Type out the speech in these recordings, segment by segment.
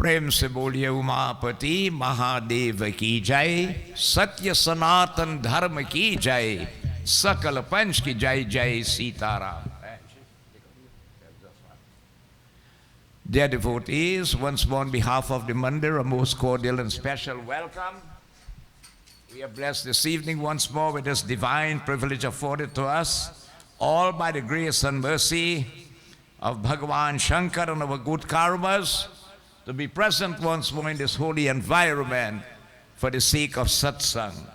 प्रेम से बोलिए उमापति महादेव की जय, सत्य सनातन धर्म की जय, सकल पंच की जय, जय Sitaram. Dear devotees, once more on behalf of the Mandir, a most cordial and special welcome. We are blessed this evening once more with this divine privilege afforded to us, all by the grace and mercy of Bhagavan Shankar and our good karmas, to be present once more in this holy environment for the sake of Satsangh.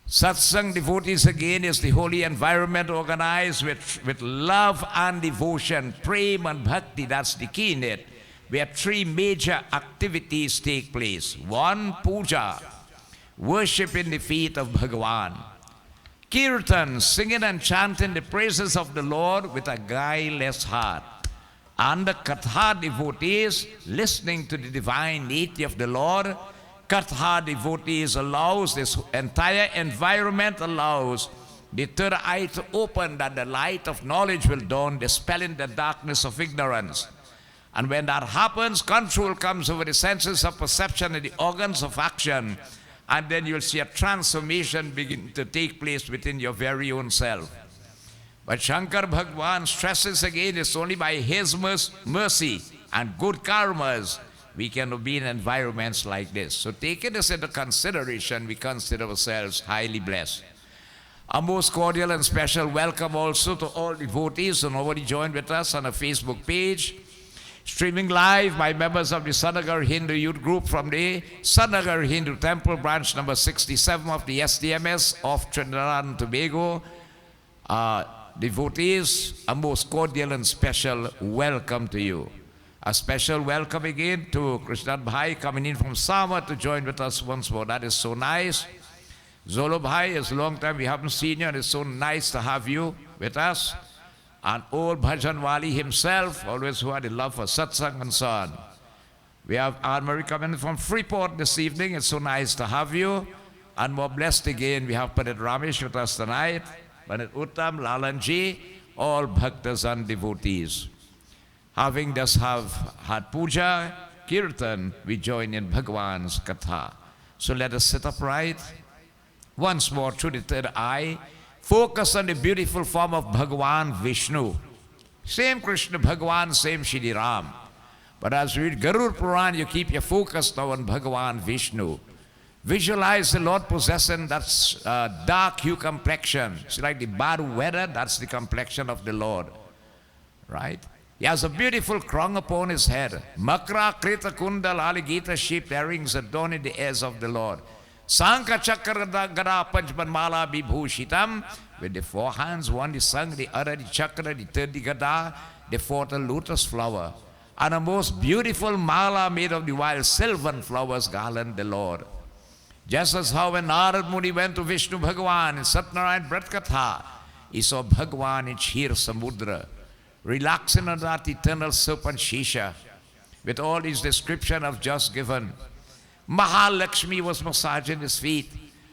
Satsangh, devotees, again is the holy environment organized with love and devotion, prema and bhakti, that's the key in it, where three major activities take place. One, puja, worshiping the feet of Bhagavan. Kirtan, singing and chanting the praises of the Lord with a guileless heart. And the Katha, devotees, listening to the divine deity of the Lord. Katha, devotees, allows this entire environment, allows the third eye to open, that the light of knowledge will dawn, dispelling the darkness of ignorance. And when that happens, control comes over the senses of perception and the organs of action, and then you'll see a transformation begin to take place within your very own self. But Shankar Bhagwan stresses again, it's only by his mercy and good karmas we can be in environments like this. So taking this into consideration, we consider ourselves highly blessed. A most cordial and special welcome also to all devotees who already joined with us on our Facebook page. Streaming live by members of the Nagar Hindu Youth Group from the Nagar Hindu Temple, branch number 67 of the SDMS of Trinidad and Tobago. Devotees, a most cordial and special welcome to you. A special welcome again to Krishnan Bhai coming in from Sama to join with us once more. That is so nice. Zolo Bhai, it's a long time we haven't seen you, and it's so nice to have you with us. And old Bhajan Wali himself, always who had a love for satsang and so on. We have Anne-Marie coming from Freeport this evening. It's so nice to have you. And more blessed again, we have Pandit Ramesh with us tonight. Pandit Uttam, Lalanji, all bhaktas and devotees. Having thus had puja, kirtan, we join in Bhagwan's katha. So let us sit upright. Once more through the third eye, focus on the beautiful form of Bhagwan Vishnu. Same Krishna Bhagwan, same Shri Ram. But as we read Garuda Purana, you keep your focus now on Bhagwan Vishnu. Visualize the Lord possessing that dark hue complexion. It's like the bad weather, that's the complexion of the Lord. Right? He has a beautiful crown upon his head. Makra, Krita, Kundal, Aligita, sheep earrings adorning the heirs of the Lord. Sanka, Chakra, Gada, Panchman, Mala, Vibhushitam. With the four hands, one the Sang, the other the Chakra, the third the Gada, the fourth a lotus flower. And a most beautiful mala made of the wild sylvan flowers garland the Lord. Just as how when Narad Muni went to Vishnu Bhagwan in Satnarayan Brat Katha, he saw Bhagwan in Kshir Samudra, relaxing on that eternal serpent Shisha, with all his description of just given. Mahalakshmi was massaging his feet,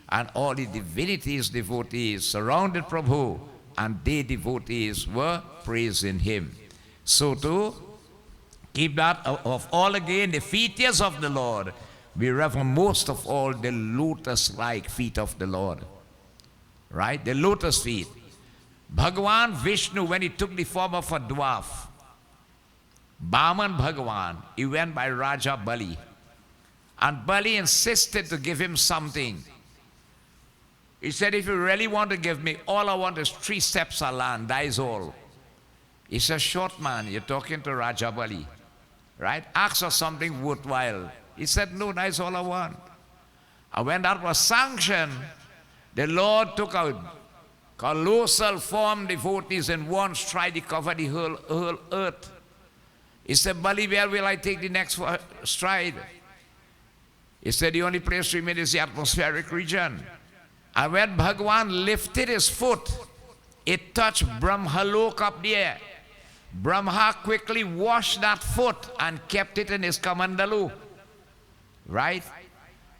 and all the divinities, devotees surrounded Prabhu, and they devotees were praising him. So too, keep that of all again, the feet of the Lord. We reverence most of all the lotus-like feet of the Lord. Right? The lotus feet. Bhagavan Vishnu, when he took the form of a dwarf, Baman Bhagavan, he went by Raja Bali. And Bali insisted to give him something. He said, if you really want to give me, all I want is 3 steps of land, that is all. He said, short man, you're talking to Raja Bali. Right? Ask for something worthwhile. He said, no, that's all I want. And when that was sanctioned, the Lord took out colossal form devotees in one stride to cover the whole earth. He said, Bali, where will I take the next stride? He said, the only place remains is the atmospheric region. And when Bhagwan lifted his foot, it touched Brahmalok up there. Brahma quickly washed that foot and kept it in his kamandalu. Right?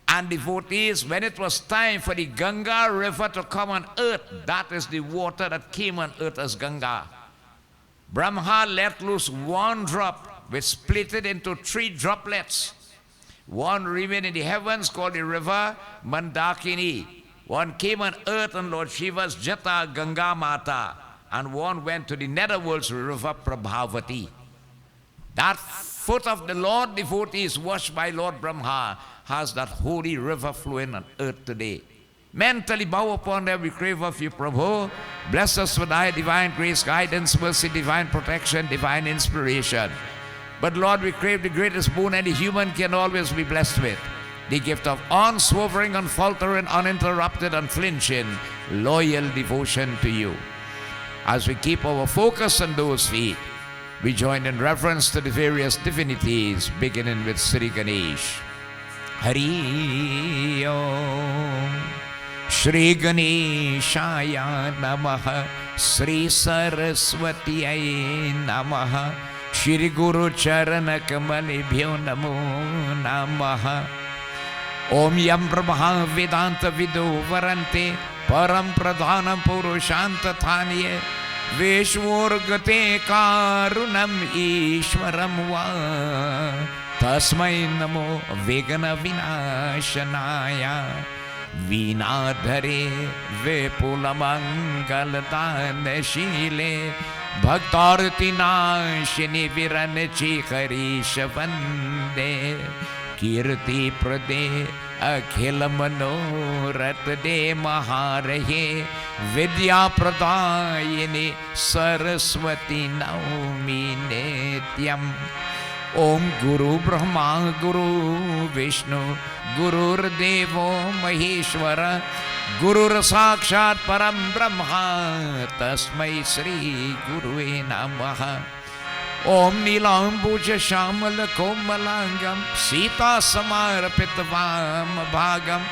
And devotees, when it was time for the Ganga river to come on earth, that is the water that came on earth as Ganga. Brahma let loose one drop which split it into 3 droplets. One remained in the heavens called the river Mandakini. One came on earth on Lord Shiva's Jata Ganga Mata. And one went to the netherworld's river Prabhavati. That foot of the Lord devotees washed by Lord Brahma has that holy river flowing on earth today. Mentally bow upon them, we crave of you, Prabhu. Bless us with thy divine grace, guidance, mercy, divine protection, divine inspiration. But Lord, we crave the greatest boon any human can always be blessed with. The gift of unswerving, unfaltering, uninterrupted, unflinching, loyal devotion to you. As we keep our focus on those feet, we join in reverence to the various divinities, beginning with Sri Ganesh. Hari Om. Shri Ganeshaya Namaha. Shri Saraswatiyai Namaha. Shri Guru Charana Kamalibhyo Namo Namaha. Om Yam Brahma Vedanta Vido Varante Param Pradhanam Purushanta Thaniye Veshvorgate Karunam Ishwaram Va Tasmai Namo Vegana Vinashanaya Vinadhare Vepulamangalatane Shile Bhaktarti Nashini Viranachi Harishavande Kirti Prade Akhila Manorat De Maharahe Vidya Pradayini Saraswati Naumi Netyam. Om Guru Brahma Guru Vishnu Gurur Devo Maheshwara Gurur Sakshat Param Brahma Tasmai Sri Gurue Namaha. Om Nilambuja Shamala Komalangam Sita Samarapitavam Bhagam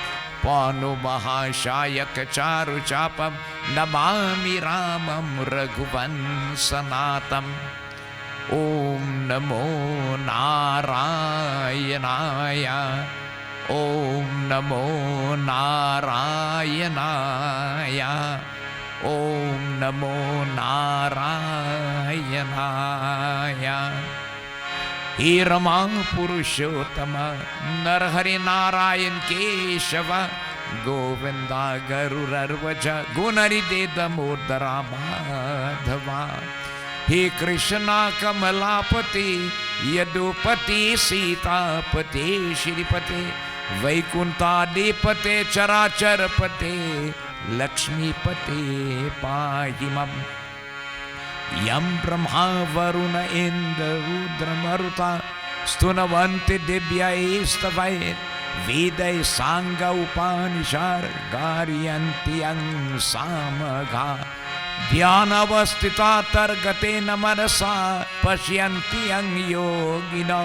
Panu Mahashaya Kacharu Chapam Namami Ramam Raghuvan Sanatam. Om Namo Narayanaya. Om Namo Narayanaya. Om Namo Narayanaya. He Rama Purushottama Narhari Narayan Keshava Govinda Garurarvaja Gunari Dedamodara Madhava. He Krishna Kamalapati Yadupati Sitapati Shiripati Vaikunta Dipate Characharapate Lakshmi Pate Pahimam. Yam Brahma Varuna Indra Rudra Maruta Stunavanti Dibya Istavai Vedai Sangha Upanishad Garyanti Yang Samaga Dhyanavastita Targate Namarasa Pashyanti Yang Yogina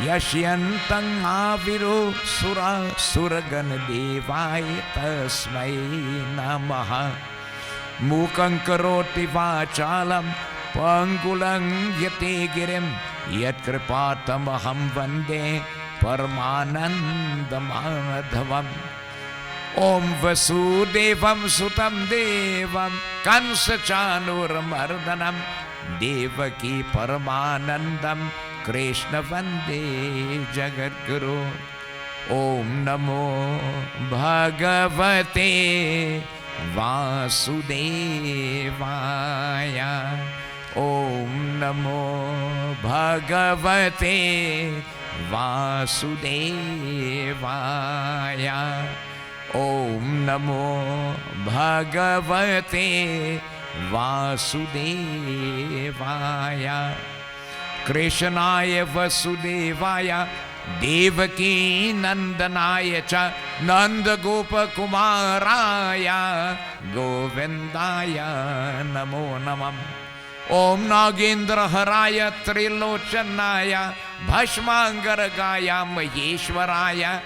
Yashyantang Aviru Sura Suragana Devai Tasmai Namaha. Mukang Karoti Vachalam Pangulang Yate Girim Yat Kripatam Aham Vande Paramananda Madhavam. Om Vasudevam Sutam Devam Kansa Chanur Mardanam Devaki Paramanandam Krishna Vande Jagat Guru. Om Namo Bhagavate Vasudevaya. Om Namo Bhagavate Vasudevaya. Om Namo Bhagavate Vasudevaya. Krishnaya Vasudevaya Devaki Nandanaya Cha Nanda Gopa Kumaraya Govindaya Namo Namam. Om Nagendra Haraya Trilochanaya Bhashmangaragaya Maheshwaraya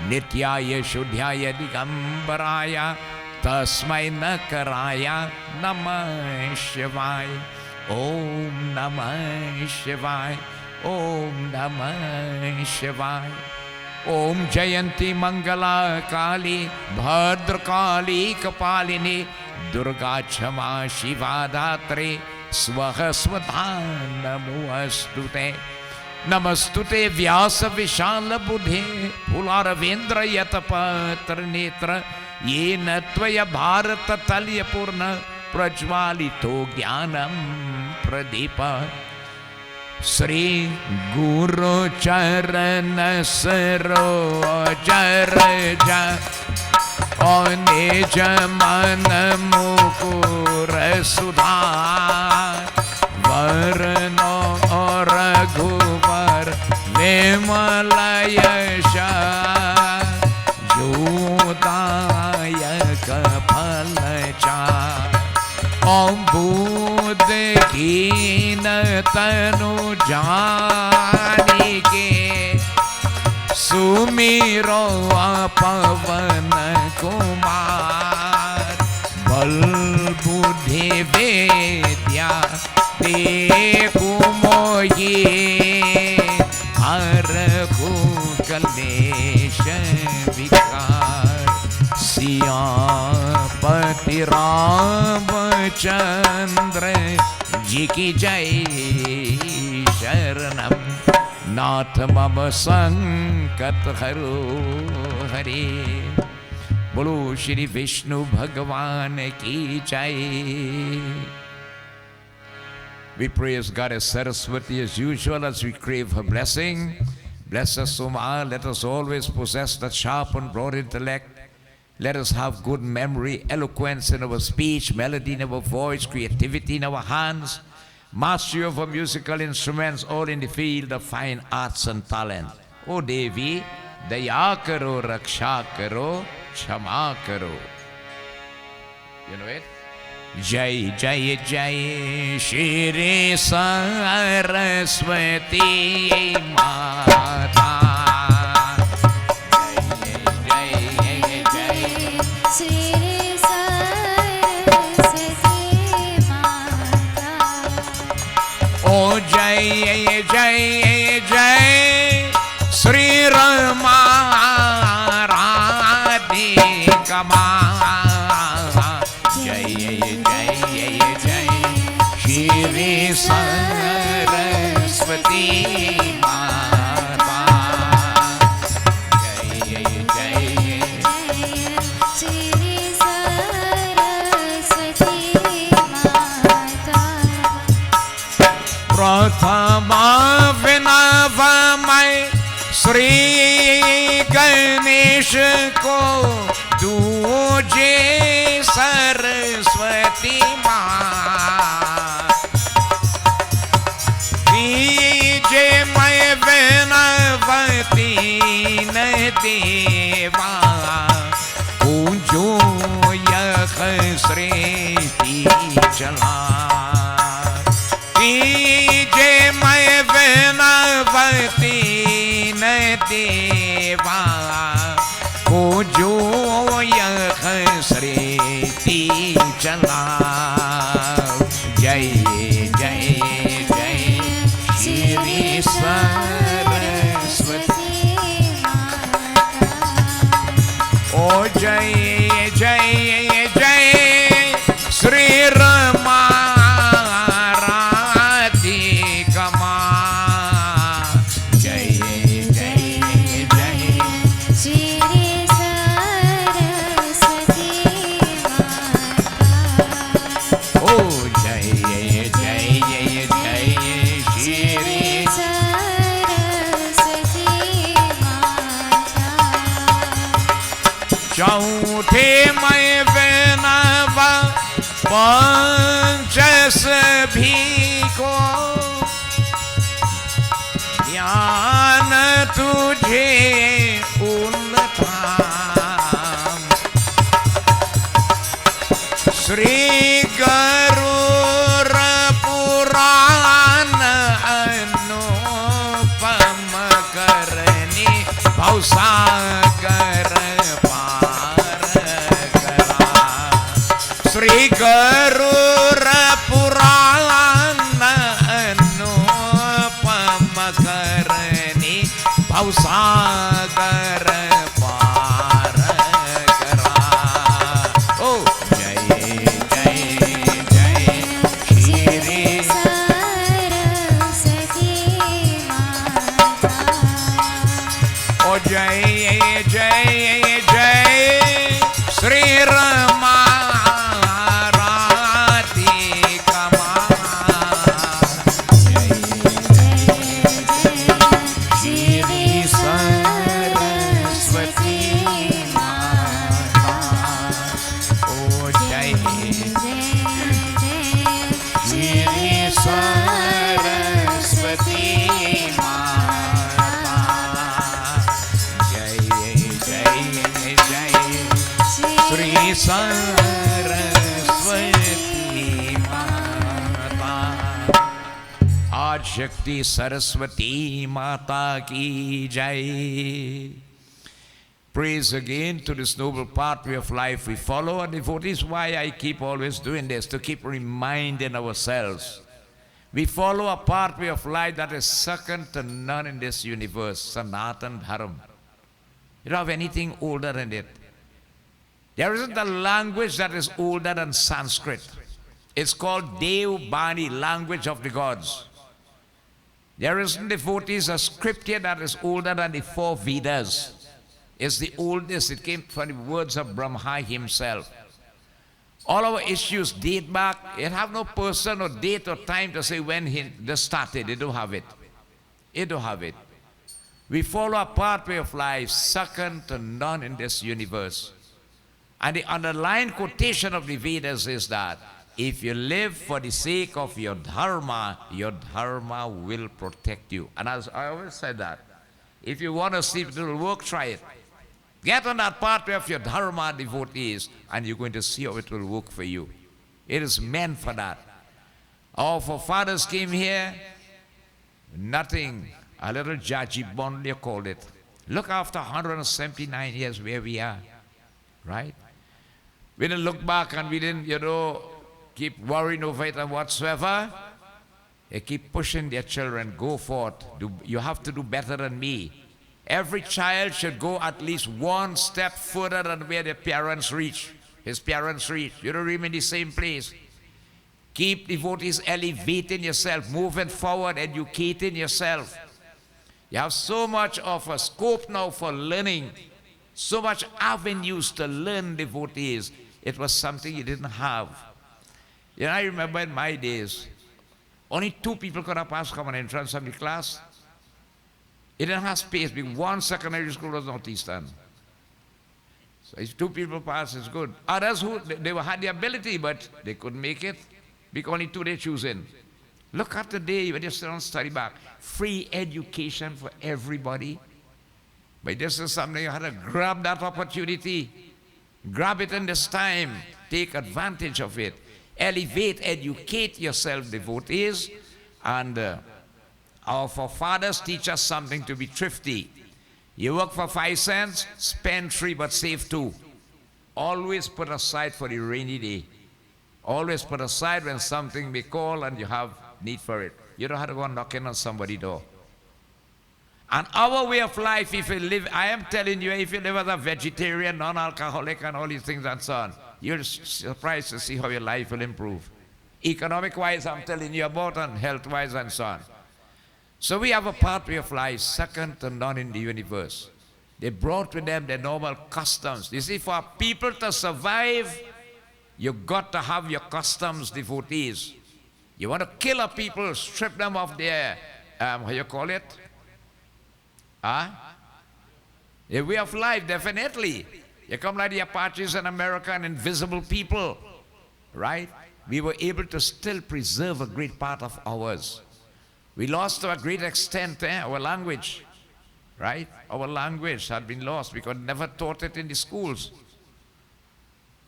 Nityaya Shuddhyaya Digambaraya Tasmai Nakaraya Namah Shivaya. Om Namah Shivaya. Om Namah Shivaya. Om Jayanti Mangala Kali Bhadra Kali Kapalini Durga Chama Shiva Dhatri Swaha Swadha Namo Astute. नमस्तुते व्यास विशाल बुधे फूलारवेंद्र यतपत्र नेत्र येन त्वया भारत तल्य पूर्ण प्रज्वालितो ज्ञानम प्रदीप श्री गुरु चरण सरोजर निज मन मुकुर सुधार वरनो रघुवर विमल यश जोदायक फल चार ओम बुद्ध कीन तनु जानिके सुमिरो पवन कुमार बल बुद्धि वेद्या देखो मोये हरहु कलेश विकार सियापति रामचंद्र जी की जय शरणम नाथ मम संकट हरो हरे बोलो श्री विष्णु भगवान की जय। We praise Goddess Saraswati as usual as we crave her blessing. Bless us, O Ma. Let us always possess that sharp and broad intellect. Let us have good memory, eloquence in our speech, melody in our voice, creativity in our hands, mastery of our musical instruments, all in the field of fine arts and talent. O Devi, daya karo, raksha karo, क्षमा करो. You know it? जय जय जय श्री सरस्वती माता. जय जय जय श्री सरस्वती माता. ओ जय जय जय श्री रमा राधिका माँ. श्री सरस्वती माता. जय जय श्री सरस्वती माता. प्रथम विनवमय श्री गणेश को दूजे सरस्वती माँ. मैं विनवती न देवा पूजो यख श्रेष्ठी चला. कीजे मैं विनवती न देवा पूजो यख श्रेष्ठी चला. जय जय जय श्री सरस्वती माता. ओ जय जय जय श्री रमा राधिका माँ. जय जय जय श्री सरस्वती माता. ओ जय जय जय श्री सरस्वती माता. चौथे मैं विनव पंचस भी को ज्ञान तुझे उल्थाम. श्री गरुड़ पुराण अनुपम करनी भवसागर पार करा. श्री गरुड़ पुराण अनुपम करनी भवसागर पार करा. ओ जय जय जय श्री सरस्वती माता. Jai Jai Jai Sri Rama Radhika Jai Shri Saraswati Mata. Oh Jai Shri Saraswati Mata. Jai Jai Jai Shri Saraswati Mata. Aaj Shakti Saraswati Mata ki Jai. Praise again to this noble pathway of life we follow, and devotees, why I keep always doing this, to keep reminding ourselves. We follow a pathway of life that is second to none in this universe, Sanatan Dharam. You don't have anything older than it. There isn't a language that is older than Sanskrit. It's called Dev Bani, language of the gods. There isn't, devotees, a scripture that is older than the 4 Vedas. It's the oldest. It came from the words of Brahma himself. All our issues date back. It have no person or date or time to say when they started. They don't have it. They don't have it. We follow a pathway of life second to none in this universe. And the underlying quotation of the Vedas is that if you live for the sake of your dharma will protect you. And as I always said that, if you want to see if it will work, try it. Get on that pathway of your dharma, devotees, and you're going to see how it will work for you. It is meant for that. Our forefathers came here, nothing, a little jajibon they called it. Look, after 179 years where we are, right? We didn't look back and we didn't, keep worrying over it and whatsoever. They keep pushing their children, go forth. You have to do better than me. Every child should go at least one step further than where their parents reach, his parents reach. You don't remain in the same place. Keep, devotees, elevating yourself, moving forward, educating yourself. You have so much of a scope now for learning, so much avenues to learn, devotees. It was something you didn't have. I remember in my days, only 2 people could have passed common entrance of the class. It didn't have space because 1 secondary school was northeastern. So if 2 people pass, it's good. Others who they had the ability, but they couldn't make it because only 2 they choosing. Look at the day when you still don't study back. Free education for everybody. But this is something you had to grab that opportunity. Grab it in this time. Take advantage of it. Elevate, educate yourself, devotees, and our forefathers teach us something to be thrifty. You work for 5 cents, spend 3 but save 2. Always put aside for the rainy day. Always put aside when something may call and you have need for it. You don't have to go knocking on somebody's door. And our way of life, if you live, I am telling you, if you live as a vegetarian, non-alcoholic and all these things and so on, you're surprised to see how your life will improve. Economic-wise, I'm telling you about, and health-wise and so on. So we have a pathway of life second to none in the universe. They brought with them their normal customs. You see, for people to survive, you've got to have your customs, devotees. You want to kill a people, strip them of their, how you call it? Their way of life, definitely. You come like the Apaches in America, and invisible people, right? We were able to still preserve a great part of ours. We lost to a great extent our language, right? Our language had been lost because never taught it in the schools.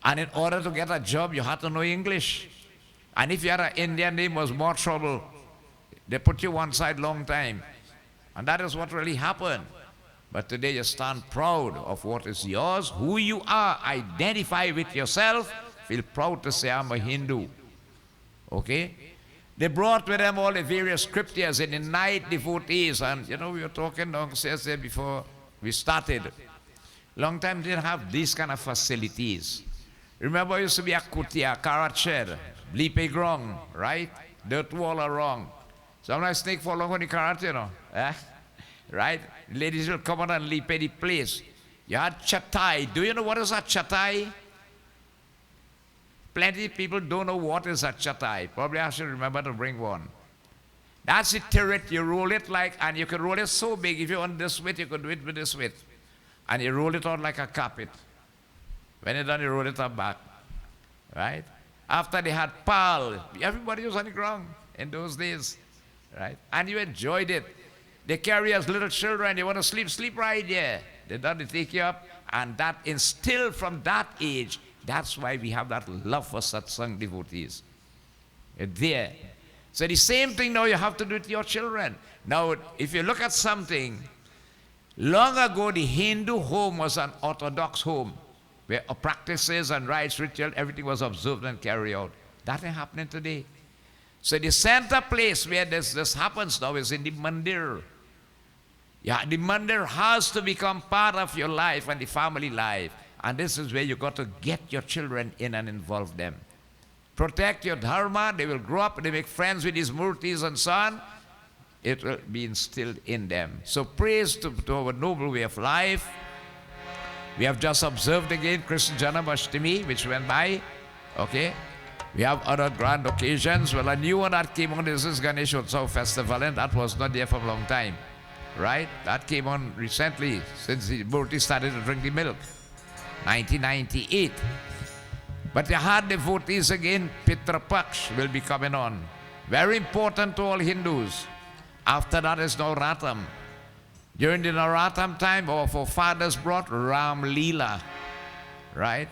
And in order to get a job, you had to know English. And if you had an Indian name, it was more trouble. They put you one side long time. And that is what really happened. But today you stand proud of what is yours, who you are, identify with yourself, feel proud to say, I'm a Hindu. Okay? They brought with them all the various scriptures in the night, devotees, and we were talking downstairs there before we started. Long time didn't have these kind of facilities. Remember, it used to be a kutia, carrot shed, blipe grong, right? Dirt wall are wrong. Sometimes snake fall along on the carrot, right? Ladies will come on and leap at the place. You had chatai. Do you know what is a chatai? Plenty of people don't know what is a chatai. Probably I should remember to bring one. That's the turret. You roll it like, and you can roll it so big. If you want this width, you can do it with this width. And you roll it out like a carpet. When you're done, you roll it up back. Right? After they had pal, everybody was on the ground in those days. Right? And you enjoyed it. They carry us little children. You want to sleep, sleep right there. They done, they take you up. And that instilled from that age, that's why we have that love for satsang devotees. It's there. So the same thing now you have to do with your children. Now, if you look at something, long ago the Hindu home was an orthodox home, where practices and rites, ritual, everything was observed and carried out. That ain't happening today. So the center place where this happens now is in the mandir. Yeah, the mandir has to become part of your life and the family life. And this is where you got to get your children in and involve them. Protect your dharma, they will grow up, they make friends with these murtis and so on. It will be instilled in them. So praise to our noble way of life. We have just observed again Krishna Janmashtami, which went by. Okay? We have other grand occasions. Well, a new one that came on, this is Ganesh Utsav Festival, and that was not there for a long time. Right? That came on recently, since the murti started to drink the milk. 1998. But the hard devotees again, Pitra Paksh will be coming on. Very important to all Hindus. After that is Navratam. During the Navratam time, our forefathers brought Ram Leela. Right?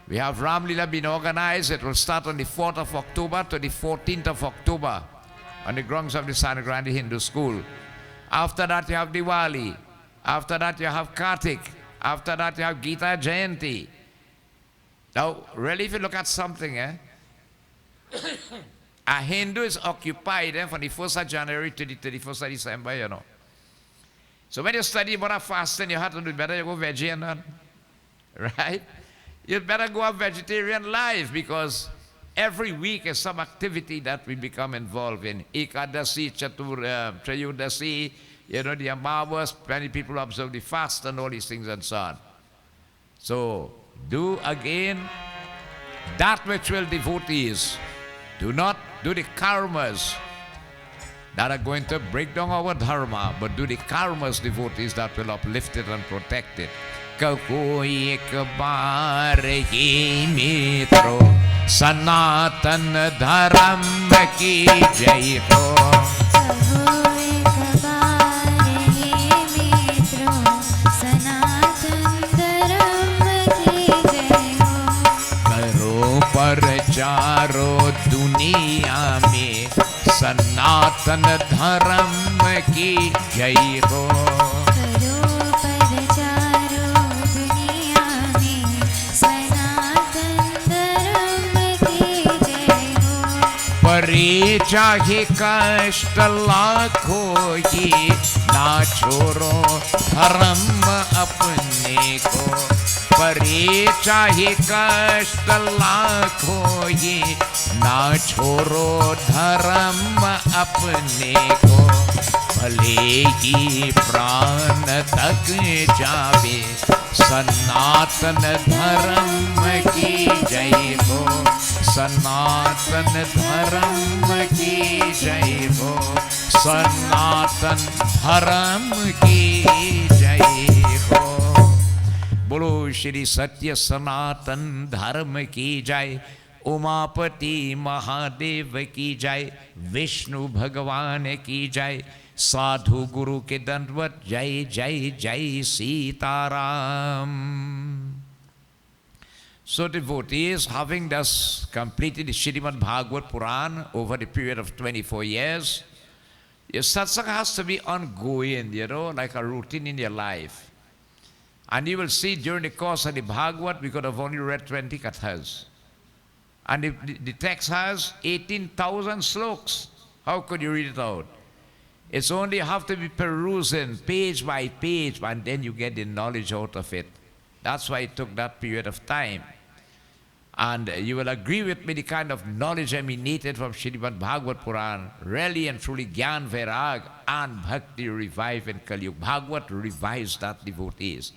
We have Ram Leela being organized. It will start on the 4th of October to the 14th of October on the grounds of the Sanagrandi Hindu School. After that you have Diwali. After that you have Kartik. After that you have Gita Jayanti. Now, really, if you look at something, a Hindu is occupied from the 1st of January to the 31st of December, you know. So when you study about fasting, you have to do better, you go vegetarian, right? You'd better go a vegetarian life because every week is some activity that we become involved in. Ekadasi, Trayudasi, you know, the Amavas, many people observe the fast and all these things and so on. So, do again that which will devotees. Do not do the karmas that are going to break down our dharma, but do the karmas, devotees, that will uplift it and protect it. Kako ek baar hi mitro sanatan dharam ki jai ho. चारों दुनिया में सनातन धर्म की जय हो। करो प्रचारो दुनिया में सनातन धर्म की जय हो। परे चाहे कष्ट लाखों ही ना छोड़ो धर्म अपने को। परे चाहे कष्ट लाखों ही ना छोड़ो धर्म अपने को। भले ही प्राण तक जावे सनातन धर्म की जय हो। सनातन धर्म की जय हो। सनातन धर्म की जय हो। बोलो श्री सत्य सनातन धर्म की जय। उमापति महादेव की जय। विष्णु भगवान की जय। साधु गुरु के दंडवत जय जय जय Sitaram. So devotees, having thus completed the Srimad Bhagavad Purana over the period of 24 years, your satsang has to be ongoing, you know, like a routine in your life. And you will see during the course of the Bhagavad, we could have only read 20 kathas. And the text has 18,000 sloks. How could you read it out? It's only you have to be perusing page by page, and then you get the knowledge out of it. That's why it took that period of time. And you will agree with me, the kind of knowledge emanated from Srimad Bhagavad Purana, really and truly Gyan Vairag and Bhakti revive in Kali Yuga. Bhagavad revives that devotees.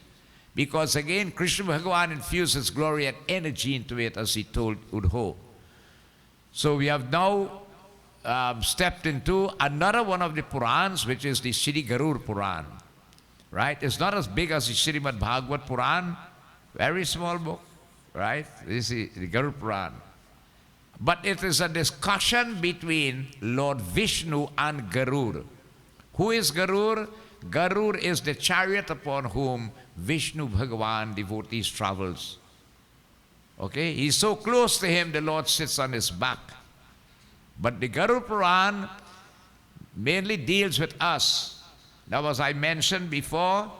Because again, Krishna Bhagavan infuses glory and energy into it, as he told Udho. So we have now stepped into another one of the Purans, which is the Sri Garuda Purana. Right? It's not as big as the Srimad Bhagavad Purana, very small book. Right? This is the Garuda Purana. But it is a discussion between Lord Vishnu and Garuda. Who is Garuda? Garuda is the chariot upon whom Vishnu Bhagavan devotees travels. Okay? He's so close to him, the Lord sits on his back. But the Garuda Purana mainly deals with us. Now, as I mentioned before,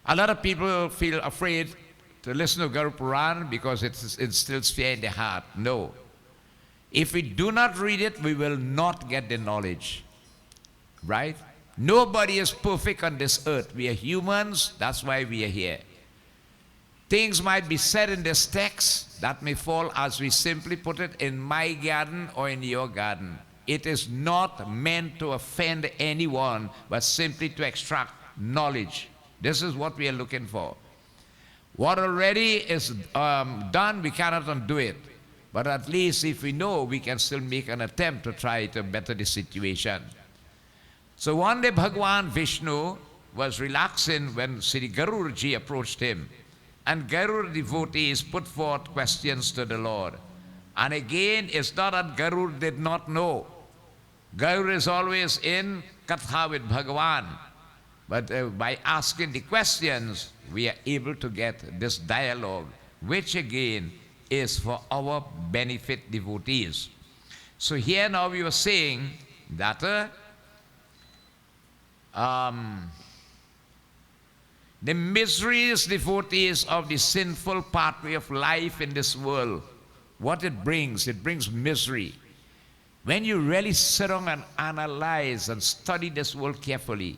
a lot of people feel afraid to listen to Garuda Purana because it instills fear in the heart. No. If we do not read it, we will not get the knowledge. Right? Nobody is perfect on this earth. We are humans, that's why we are here. Things might be said in this text that may fall, as we simply put it, in my garden or in your garden. It is not meant to offend anyone, but simply to extract knowledge. This is what we are looking for. What already is done, we cannot undo it. But at least if we know, we can still make an attempt to try to better the situation. So one day Bhagavan Vishnu was relaxing when Sri Garudaji approached him. And Garuda devotees put forth questions to the Lord. And again, it's not that Garuda did not know. Garuda is always in Katha with Bhagavan. But by asking the questions, we are able to get this dialogue, which again is for our benefit devotees. So here now we were saying that the miseries, devotees, of the sinful pathway of life in this world, what it brings misery. When you really sit down and analyze and study this world carefully,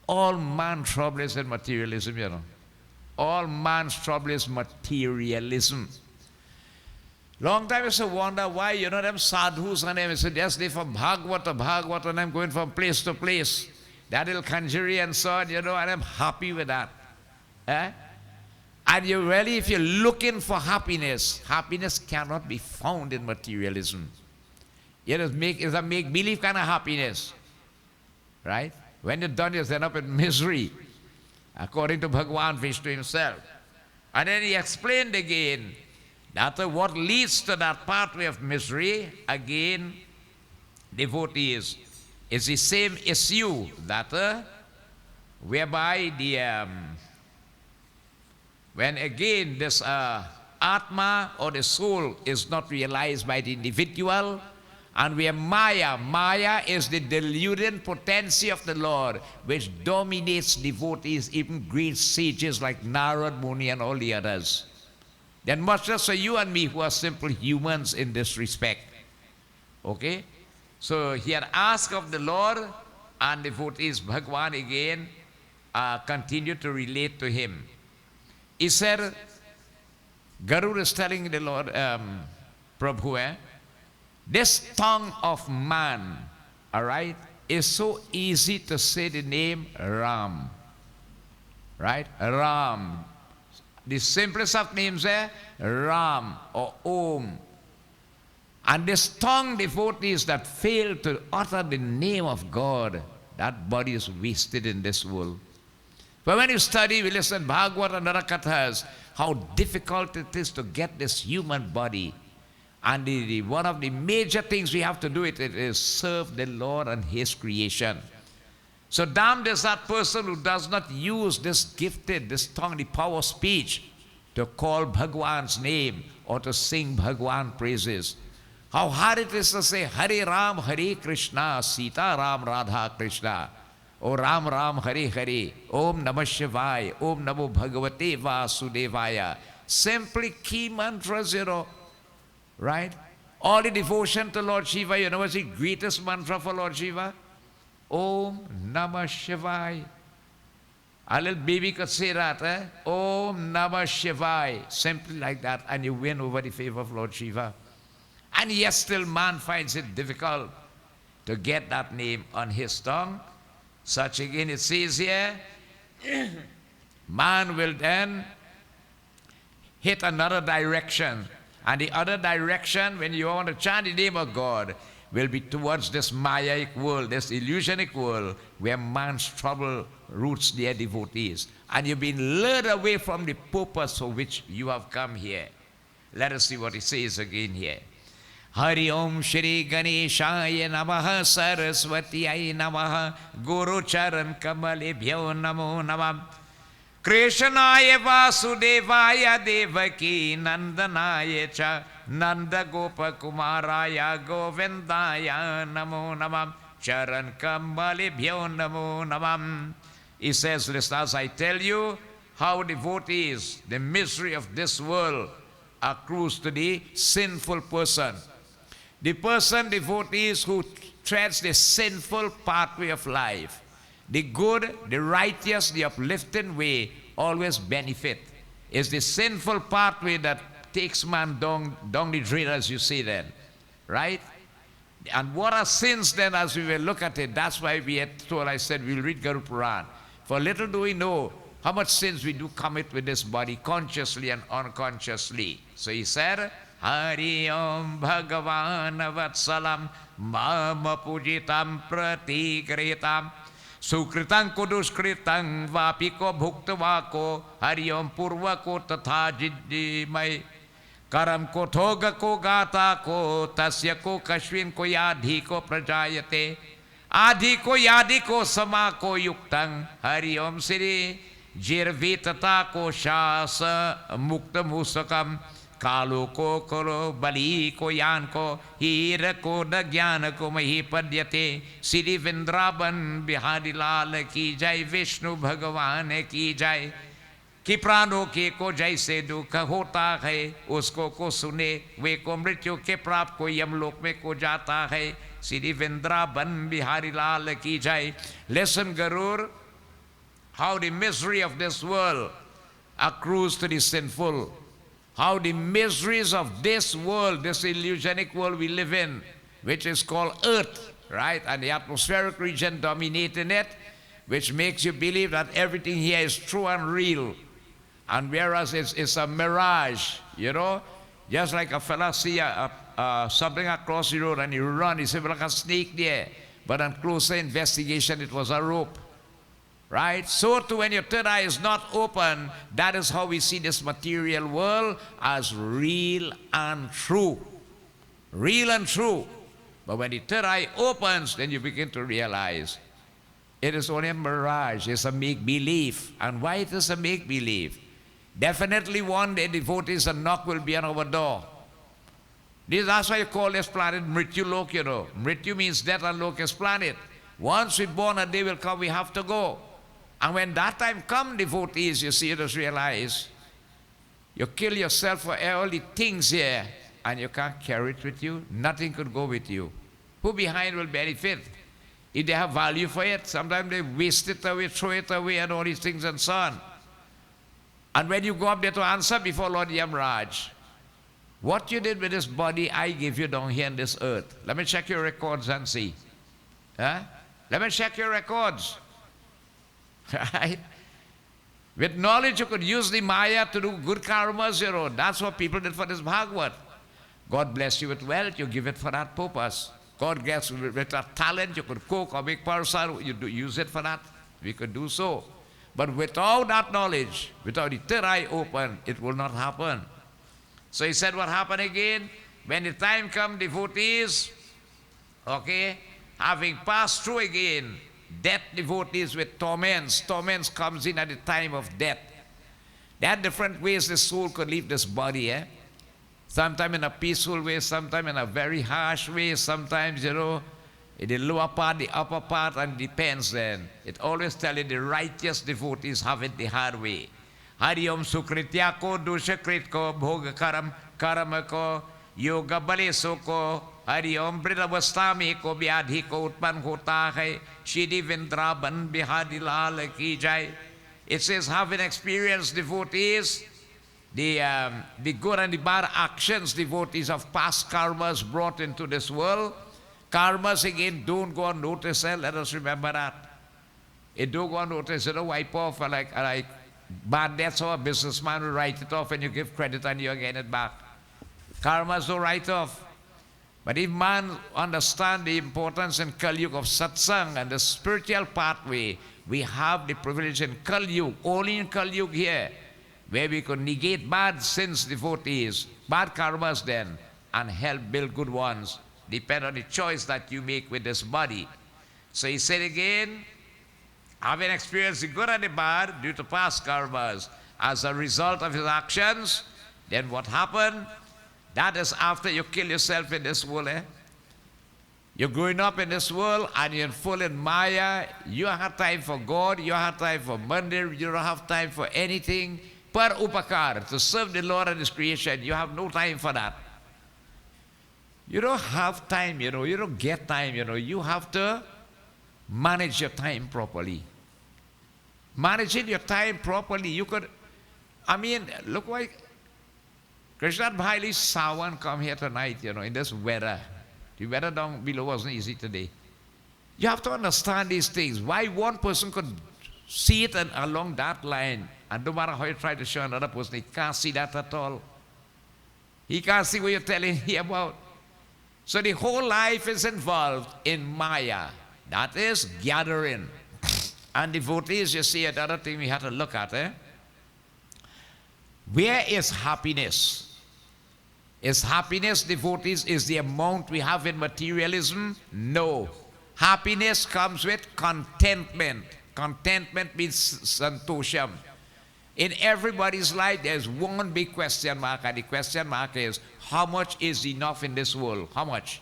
all man's trouble is in materialism, you know. All man's trouble is materialism. Long time I used to wonder why, you know, them sadhus and them, said, yes, they from Bhagavad to Bhagavad and I'm going from place to place. That little kanjari and so on, you know, and I'm happy with that. And you really, if you're looking for happiness, happiness cannot be found in materialism. It's a make-believe kind of happiness. Right? When you're done, you end up in misery, according to Bhagavan Vishnu himself. And then he explained again that what leads to that pathway of misery, again, devotees, is the same issue that whereby the when again this Atma or the soul is not realized by the individual, and where Maya is the deluding potency of the Lord, which dominates devotees, even great sages like Narad Muni and all the others. Then much less for you and me who are simple humans in this respect. Okay? So he had asked of the Lord, and devotees, Bhagavan again continued to relate to him. He said, Garuda is telling the Lord, Prabhu, this tongue of man, all right, is so easy to say the name Ram. Right? Ram. The simplest of names there, Ram or Om. And this tongue, devotees that fail to utter the name of God, that body is wasted in this world. But when you study, we listen Bhagavad and other kathas, how difficult it is to get this human body. And one of the major things we have to do it is serve the Lord and His creation. So damned is that person who does not use this tongue, the power of speech, to call Bhagwan's name or to sing Bhagwan praises. How hard it is to say Hare Ram, Hare Krishna, Sita Ram, Radha Krishna. O Ram Ram, Hare Hare, Om Namah Shivaya, Om Namo Bhagavate Vasudevaya. Simply key mantras, you know. Right? All the devotion to Lord Shiva, you know what's the greatest mantra for Lord Shiva? Om Namah Shivaya. A little baby could say that, Om Namah Shivaya, simply like that, and you win over the favor of Lord Shiva. And yet still man finds it difficult to get that name on his tongue. Such again it says here, man will then hit another direction. And the other direction, when you want to chant the name of God, will be towards this Mayaik world, this illusionic world, where man's trouble roots their devotees. And you've been lured away from the purpose for which you have come here. Let us see what it says again here. Hari Om Shri Ganeshaya Namaha Saraswatiyai Namaha Guru Charan Kamalebhyo Namo Namam Krishnaya Vasudevaya Devaki Nandanaya Cha Nanda Gopa Kumaraya Govindaya Namo Namam Charan Kamalebhyo Namo Namam. He says, listeners, I tell you how devotees, the misery of this world accrues to the sinful person. The person, devotees who treads the sinful pathway of life, the good, the righteous, the uplifting way always benefit. It's the sinful pathway that takes man down the drain, as you say then, right? And what are sins then, as we will look at it? That's why we had told, I said, we'll read Garuda Purana. For little do we know how much sins we do commit with this body, consciously and unconsciously. So he said, Hari Om Bhagavan Vatsalam Mama Pujitam Pratikritam Sukritam Kuduskritam Vapiko Bhuktavako Hari Om Purvako Tatha Jiddimai Karam ko Thoga ko Gata ko Tasya ko Kashvin ko Yadhi ko Prajayate Adhi ko Yadhi ko Sama ko Yuktang Hari Om Siri Jirvitata ko Shasa Mukta Musakam Kalu ko karo bali ko yan ko hira ko dagyan ko mahi padyate Siri Vindraban Bihari Lal ki jai Vishnu Bhagavan ki jai कि प्राणों के को जैसे दुख होता है उसको को सुने वे को मृत्यु के प्राप्त को यमलोक में को जाता है श्री वृंदावन बिहारी लाल की जय. Listen, Garur, how the misery of this world accrues to the sinful, how the miseries of this world, this illusionic world we live in, which is called earth, right, and the atmospheric region dominating it, which makes you believe that everything here is true and real. And whereas it's a mirage, you know, just like a fella see something across the road and you run, you say, well, like a snake there. But on closer investigation, it was a rope, right? So too, when your third eye is not open, that is how we see this material world as real and true. Real and true. But when the third eye opens, then you begin to realize it is only a mirage, it's a make-believe. And why it is a make-believe? Definitely one day devotees, a knock will be on our door. That's why you call this planet Mrityu Lok, you know. Mrityu means death and Lok is planet. Once we're born, a day will come, we have to go. And when that time comes, devotees, you see, you just realize you kill yourself for all the things here and you can't carry it with you. Nothing could go with you. Who behind will benefit? If they have value for it, sometimes they waste it away, throw it away, and all these things and so on. And when you go up there to answer before Lord Yamraj, what you did with this body I gave you down here on this earth. Let me check your records and see. Huh? Let me check your records. Right? With knowledge you could use the Maya to do good karmas, you know. That's what people did for this Bhagavad. God bless you with wealth, you give it for that purpose. God gets with a talent, you could cook or make parcel, you use it for that. We could do so. But without that knowledge, without the third eye open, it will not happen. So he said what happened again? When the time comes, devotees, okay, having passed through again, death devotees with torments. Torments comes in at the time of death. There are different ways the soul could leave this body, eh? Sometimes in a peaceful way, sometimes in a very harsh way, sometimes, you know, in the lower part, the upper part, and depends then. It always tells you the righteous devotees have it the hard way. Hari Om Sukritya ko, Dushakrit ko, Bhoga Karam, Karama ko, Yoga Baleso ko, Hari Om Bridavastami ko, Vyadhi ko, Utpan hota hai, Shidi Vindraban Bihadi Lal ki jai. It says, having experienced devotees, the good and the bad actions devotees of past karmas brought into this world. Karmas, again, don't go unnoticed. Let us remember that. It don't go unnoticed. You don't wipe off like bad debts, or a businessman will write it off and you give credit and you get it back. Karmas don't write off. But if man understand the importance in Kali Yuga of Satsang and the spiritual pathway, we have the privilege in Kali Yuga, only in Kali Yuga here, where we could negate bad sins, devotees, bad karmas then, and help build good ones. Depend on the choice that you make with this body. So he said again, having experienced the good and the bad due to past karmas as a result of his actions, then what happened? That is after you kill yourself in this world. You're growing up in this world and you're full in Maya. You don't have time for God. You don't have time for mandir. You don't have time for anything. Per upakar, to serve the Lord and His creation. You have no time for that. You don't have time, you don't get time, you have to manage your time properly. Managing your time properly, you could, look why Krishna Bhai Sawan come here tonight, in this weather. The weather down below wasn't easy today. You have to understand these things. Why one person could see it along that line, and no matter how you try to show another person, he can't see that at all. He can't see what you're telling him about. So the whole life is involved in Maya. That is gathering. And devotees, you see, another thing we have to look at. Where is happiness? Is happiness, devotees, is the amount we have in materialism? No. Happiness comes with contentment. Contentment means santosham. In everybody's life, there's one big question mark, and the question mark is, how much is enough in this world? How much?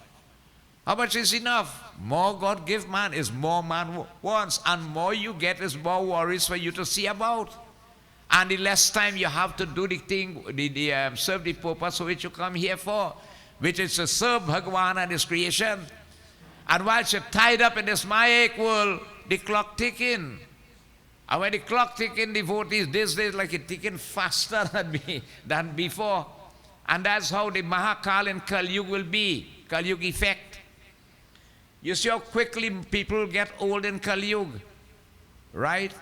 How much is enough? More God give man is more man wants, and more you get is more worries for you to see about. And the less time you have to do the thing, serve the purpose for which you come here for, which is to serve Bhagavan and His creation. And whilst you're tied up in this Maya world, the clock ticking. And when the clock ticking, devotees, these days like it ticking faster than before. And that's how the Mahakal and Kali Yuga will be, Kali Yuga effect. You see how quickly people get old in Kali Yuga, right?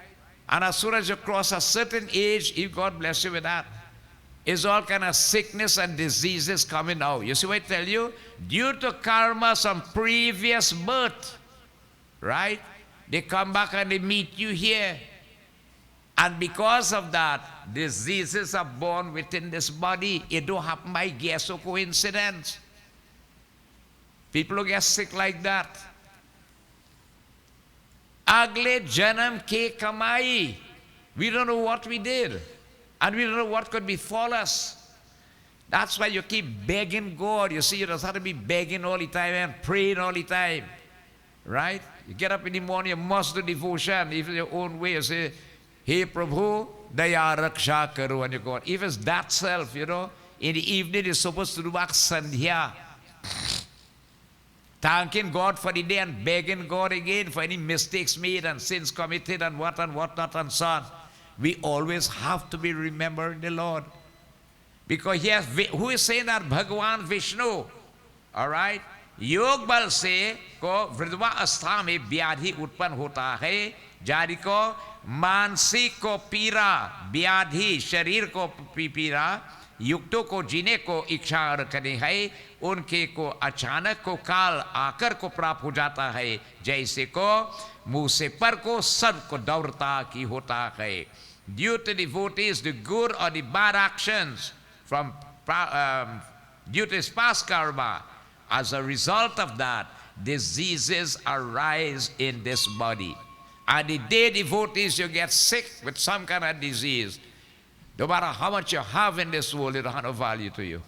And as soon as you cross a certain age, if God bless you with that, is all kind of sickness and diseases coming out. You see what I tell you? Due to karma, some previous birth, right? They come back and they meet you here. And because of that, diseases are born within this body. It don't happen by guess or coincidence. People who get sick like that. Agle janam ke kamai. We don't know what we did. And we don't know what could befall us. That's why you keep begging God. You see, you don't have to be begging all the time and praying all the time. Right? You get up in the morning, you must do devotion. Even your own way, you say, Hey Prabhu, Daya Raksha Karu, and you go on. If it's that self, in the evening you're supposed to do back Sandhya. Thanking God for the day and begging God again for any mistakes made and sins committed and what not and so on. We always have to be remembering the Lord. Because yes, who is saying that? Bhagavan Vishnu. Alright? योग बल से को वृद्धवा अवस्था में व्याधि उत्पन्न होता है, जारी को मानसिक को पीड़ा, व्याधि शरीर को पीड़ा, युक्तों को जीने को इच्छा रखने है, उनके को अचानक को काल आकर को प्राप्त हो जाता है, जैसे को मुंह से पर को सब को दौड़ता की होता है. Due to devotees, the good or the bad actions from due to his past karma, as a result of that, diseases arise in this body. And the day devotees you get sick with some kind of disease, no matter how much you have in this world, it will have no value to you.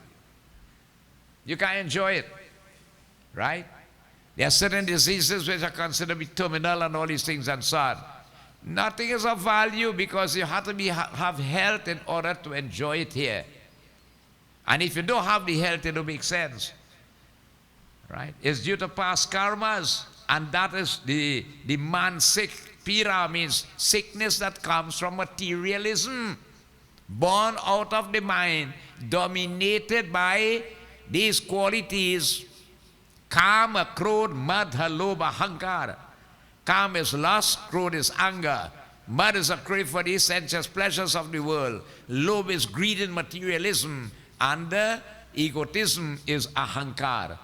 You can't enjoy it, right? There are certain diseases which are considered to be terminal and all these things and so on. Nothing is of value because you have to have health in order to enjoy it here. And if you don't have the health, it don't make sense. Right? It's due to past karmas, and that is the mansik Pira means sickness that comes from materialism, born out of the mind, dominated by these qualities: Kama, Krodh, Madha, Lobha, Hankara. Kama is lust, Krodh is anger. Mad is a crave for the sensuous pleasures of the world. Lobha is greed and materialism. And the egotism is ahankar.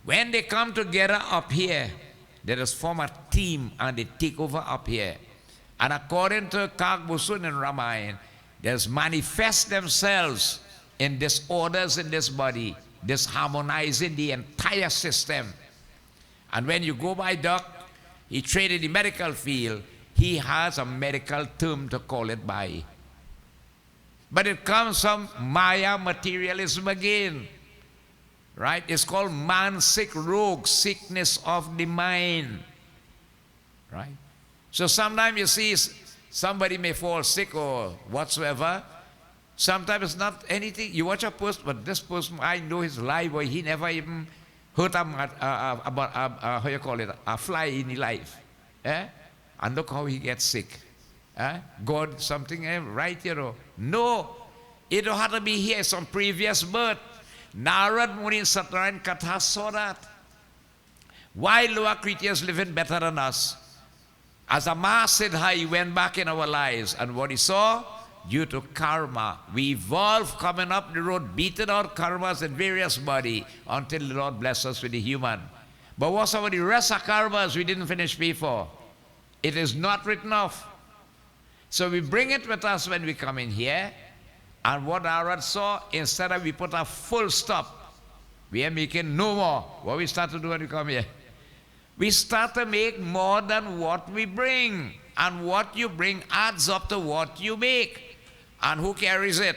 When they come together up here, they just form a team and they take over up here. And according to Kakbusun and Ramayana, they just manifest themselves in disorders in this body, disharmonizing the entire system. And when you go by Doc, he trained in the medical field, he has a medical term to call it by. But it comes from Maya materialism again. Right? It's called mansik rog, sickness of the mind. Right? So sometimes you see somebody may fall sick or whatsoever. Sometimes it's not anything. You watch a person, but this person, I know his life, or he never even heard about, how you call it, a fly in his life. Eh? And look how he gets sick. God, something right here. No, it don't have to be here, some previous birth. Narad Muni Satnarayan Katha saw that. Why lower creatures living better than us? As a Mahasiddha, he went back in our lives, and what he saw, due to karma, we evolved coming up the road, beating out karmas in various body until the Lord bless us with the human. But what's about the rest of karmas we didn't finish before? It is not written off. So we bring it with us when we come in here. And what Arad saw, instead of we put a full stop, we are making no more. What we start to do when we come here? We start to make more than what we bring. And what you bring adds up to what you make. And who carries it?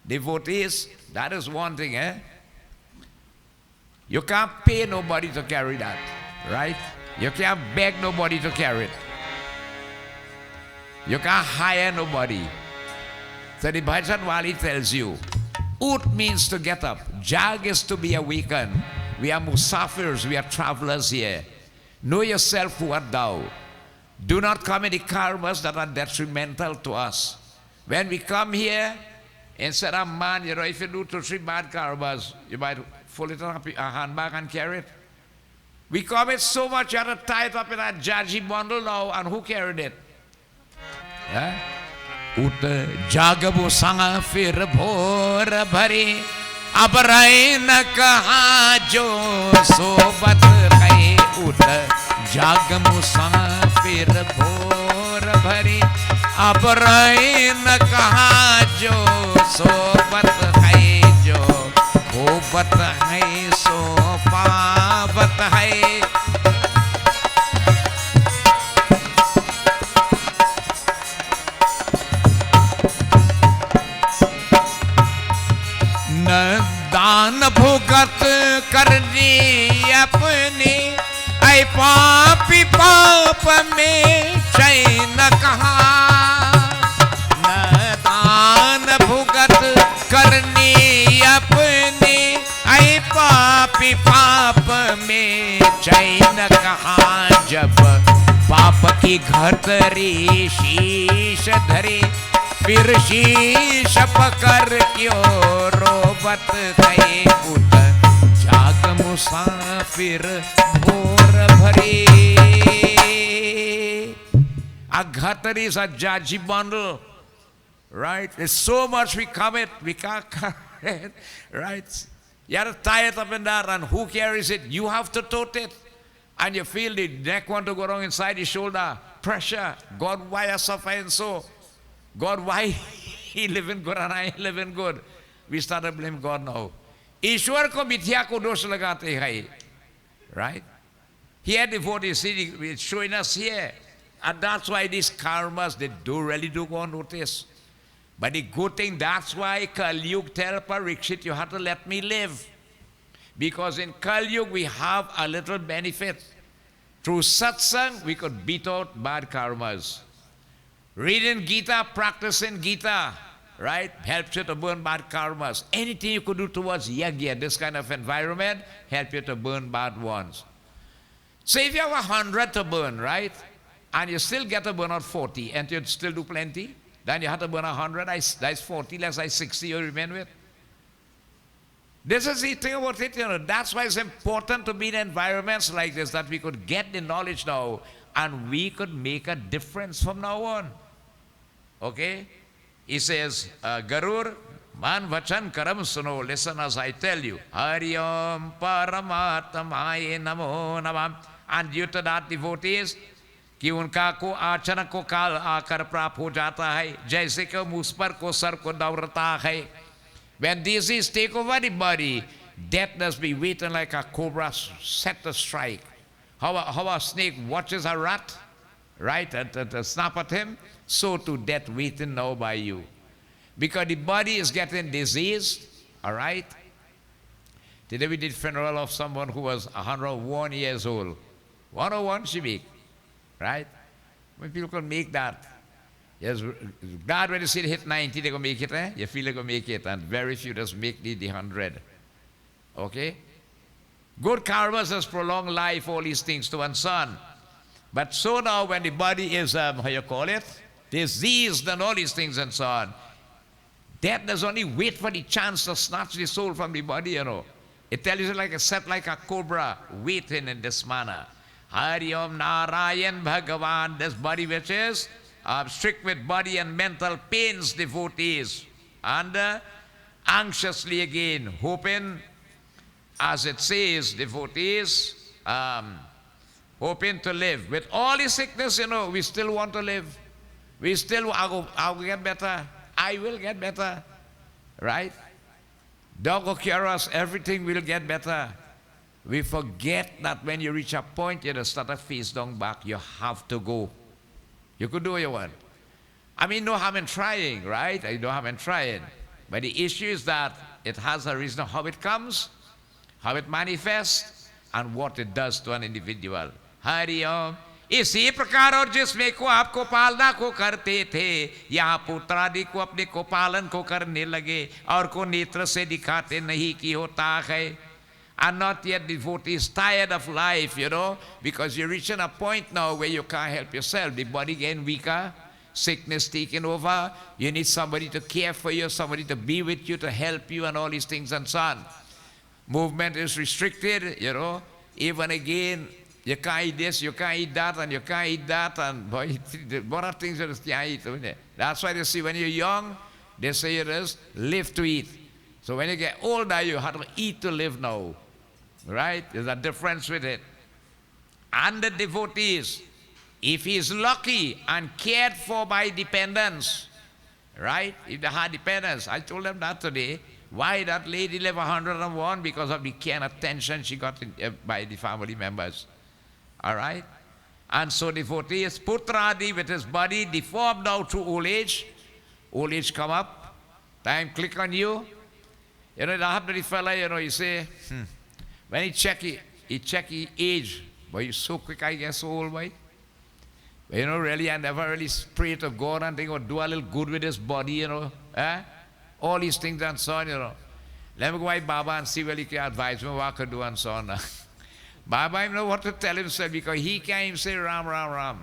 Devotees. That is one thing, eh? You can't pay nobody to carry that, right? You can't beg nobody to carry it. You can't hire nobody. So the Bhajan Wali tells you, Ut means to get up. Jag is to be awakened. We are musafirs, we are travelers here. Know yourself who art thou. Do not come in the karmas that are detrimental to us. When we come here, instead of man, if you do 2 or 3 bad karmas, you might fold it up a handbag and carry it. We commit so much, you have to tie it up in that jaji bundle now, and who carried it? Yeah? Ut jagabu sanga fir bhor bhari ab rahe na kaha jo sobat hai. Ut jagamu sanga fir bhor bhari ab rahe na kaha jo sobat hai. Jo khobat hai so pavat hai. दान भुगत करनी अपने ऐ पापी पाप में चैन कहाँ. न दान भुगत करनी अपने ऐ पापी पाप में चैन कहाँ. जब पाप की घतरी शीश धरे फिर शीश पकड़ क्यों रोबत गए. उठ जाग मुसाफिर भोर भरे. A ghatari is a jaji bundle, right? There's so much we commit, we can't carry it, right? You have to tie it up in that, and who carries it? You have to tote it. And you feel the neck want to go wrong inside the shoulder, pressure. God, why are suffering so? God, why he living good and I living good? We start to blame God now. ईश्वर को मिथ्या को दोष लगाते हैं, right? Here devotees it's showing us here, and that's why these karmas they really do go unnoticed. But the good thing, that's why Kali Yuga tell Parikshit, you have to let me live, because in Kali Yuga we have a little benefit. Through satsang we could beat out bad karmas. Reading Gita, practicing Gita, right, helps you to burn bad karmas. Anything you could do towards yagya, this kind of environment, help you to burn bad ones. So if you have 100 to burn, right? And you still get to burn out 40, and you still do plenty, then you have to burn 100, that's 40 less than 60 you remain with. This is the thing about it, that's why it's important to be in environments like this, that we could get the knowledge now, and we could make a difference from now on. Okay? He says, Garur, man vachan karam suno, listen as I tell you. Hari Om Paramatamaye Namo Namam. And due to that, devotees, कि उनका को आचरण को काल आकर प्राप्त हो जाता है, जैसे कि मुझ पर को सर को दौड़ता है. When disease take over the body, death does be waiting like a cobra set to strike. How a snake watches a rat, right, and snap at him, so too death waiting now by you. Because the body is getting diseased, all right? Today we did funeral of someone who was 101 years old. 101 she make, right? When people can make that. Yes, God, when you see it hit 90, they're going to make it, eh? You feel they're going to make it, and very few just make the 100. Okay? Good karma says prolong life, all these things to one's son. But so now when the body is, how you call it, diseased and all these things and so on, death does only wait for the chance to snatch the soul from the body, It tells you like a set like a cobra waiting in this manner. Hari Om Narayan Bhagavan, this body which is strict with body and mental pains, devotees, and anxiously again, hoping, as it says, devotees, hoping to live. With all the sickness, we still want to live. We still, I'll get better. I will get better. Right? Dog will cure us, everything will get better. We forget that when you reach a point, you just start to face down back, you have to go. You could do what you want. I mean, no harm in trying, right? I no harm in trying. But the issue is that it has a reason of how it comes, how it manifests, and what it does to an individual. Hari Om. इसी प्रकार और जिसमें को आपको पालना को करते थे, यहाँ पुत्रादि को अपने को पालन को करने लगे और को नेत्र से दिखाते नहीं कि होता है. And not yet devotees tired of life, because you're reaching a point now where you can't help yourself. The body getting weaker, sickness taking over. You need somebody to care for you, somebody to be with you, to help you, and all these things and so on. Movement is restricted, Even again, you can't eat this, you can't eat that, and you can't eat that, and boy, what are things that you can't eat, isn't it? That's why they say when you're young, they say it is live to eat. So when you get older, you have to eat to live now. Right? There's a difference with it. And the devotees, if he is lucky and cared for by dependents, right? If they had dependents, I told them that today. Why that lady lived 101? Because of the care and attention she got by the family members. All right? And so devotees, Putradi with his body deformed now through old age come up, time click on you. That happened to the fella, you say, when he check his age, boy, he's so quick I get so old, boy. But really, I never really pray to God and think, do a little good with his body, all these things and so on, Let me go by Baba and see whether he can advise me what I could do and so on. Baba, I know what to tell himself because he can't even say Ram, Ram, Ram.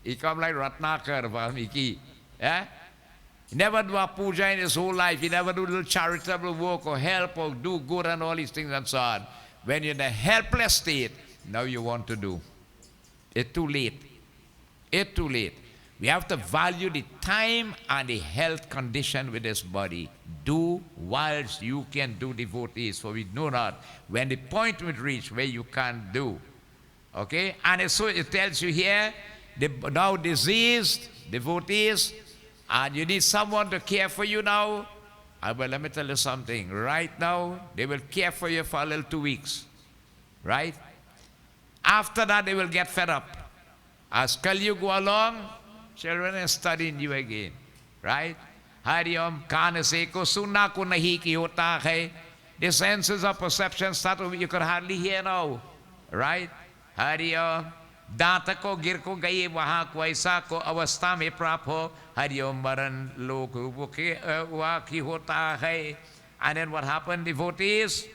He come like Ratnakar, Valmiki. He never do a puja in his whole life. He never do a little charitable work or help or do good and all these things and so on. When you're in a helpless state, now you want to do. It's too late. It's too late. We have to value the time and the health condition with this body. Do whilst you can do, devotees, for we know not when the point will reach where you can't do. Okay? And so it tells you here, now diseased devotees, and you need someone to care for you now. Well, let me tell you something. Right now, they will care for you for a little 2 weeks. Right? After that, they will get fed up. As you go along, children are studying you again. Right? Hari Om, kaane se ko sunna ko nahi ki hota hai. The senses of perception start to, you could hardly hear now. Right? Hari Om. दांत को गिर को गई वहाँ को ऐसा को अवस्था में प्राप्त हो हरिओम मरण लोक की होता है. And then what happened, devotees?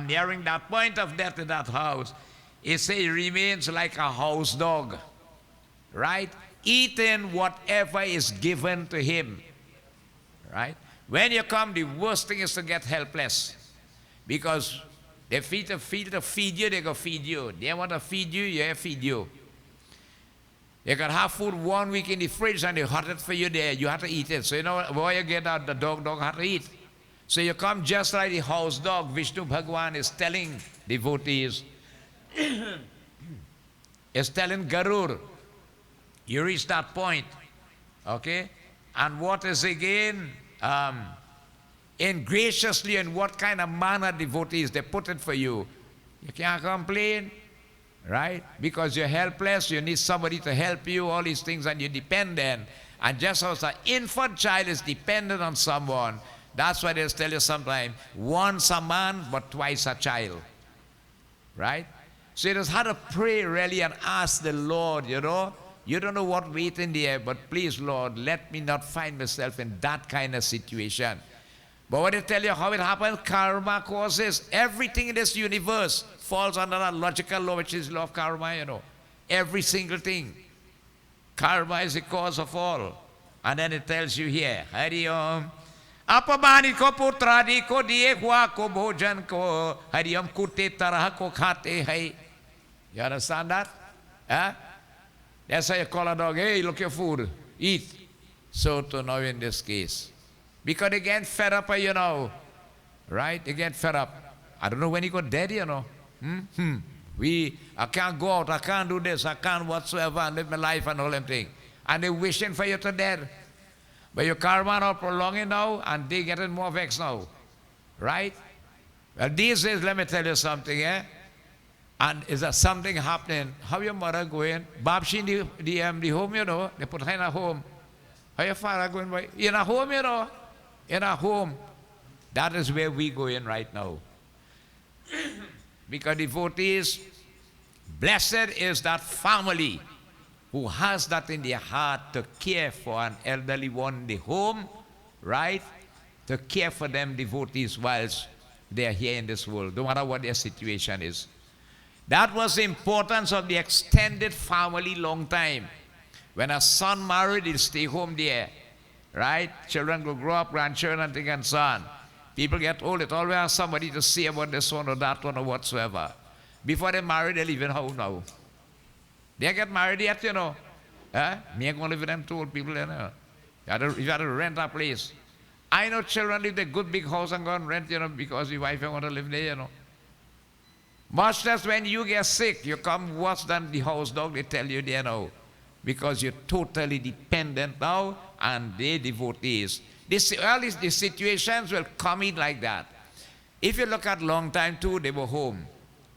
Nearing that point of death in that house, It says he remains like a house dog, right? Eating whatever is given to him, right? When you come, the worst thing is to get helpless, because they feed to feed you, they go feed you. They want to feed you, yeah, feed you. You can have food 1 week in the fridge and they hot it for you there. You have to eat it. So you know where you get out, the dog have to eat. So you come just like the house dog. Vishnu Bhagwan is telling devotees, is telling Garur, you reach that point, okay? And what is again, ingraciously, in what kind of manner devotees, they put it for you. You can't complain, right? Because you're helpless, you need somebody to help you, all these things, and you're dependent. And just as an infant child is dependent on someone, that's why they tell you sometimes, once a man, but twice a child, right? So you just have to pray really and ask the Lord, you know, you don't know what wait in the air, but please, Lord, let me not find myself in that kind of situation. But when they tell you how it happens, karma causes everything in this universe falls under that logical law, which is law of karma, you know. Every single thing. Karma is the cause of all. And then it tells you here, Hari Om. Apamani ko putra di ko diye hua ko bhojan ko Hari Om kute tarah ko khate hai. You understand that? Huh? That's how you call a dog, hey, look your food, eat. So to now in this case. Because they get fed up, you know. Right? They get fed up. I don't know when he got dead, you know. I can't go out, I can't do this, I can't whatsoever, and live my life and all them things. And they're wishing for you to death. But your karma not prolonging now, and they getting more vexed now. Right? Well, these days, let me tell you something, eh? And is there something happening? How your mother going? Babshi in the home, you know, they put her in a home. How your father going by? In a home, you know. In a home. That is where we go in right now. Because devotees, blessed is that family who has that in their heart to care for an elderly one in the home, right? To care for them, devotees, whilst they are here in this world, no matter what their situation is. That was the importance of the extended family long time. When a son married, he'll stay home there, right? Children will grow up, grandchildren, and so on. People get old, it always has somebody to say about this one or that one or whatsoever. Before they marry, they live in home now. They get married yet, you know. Me ain't going to live with them two old people, you know. You have to rent a place. I know children live in a good big house and go and rent, you know, because your wife don't want to live there, you know. Much less when you get sick, you come worse than the house dog, they tell you there now. Because you're totally dependent now, and they devotees. All these situations will come in like that. If you look at long time too, they were home,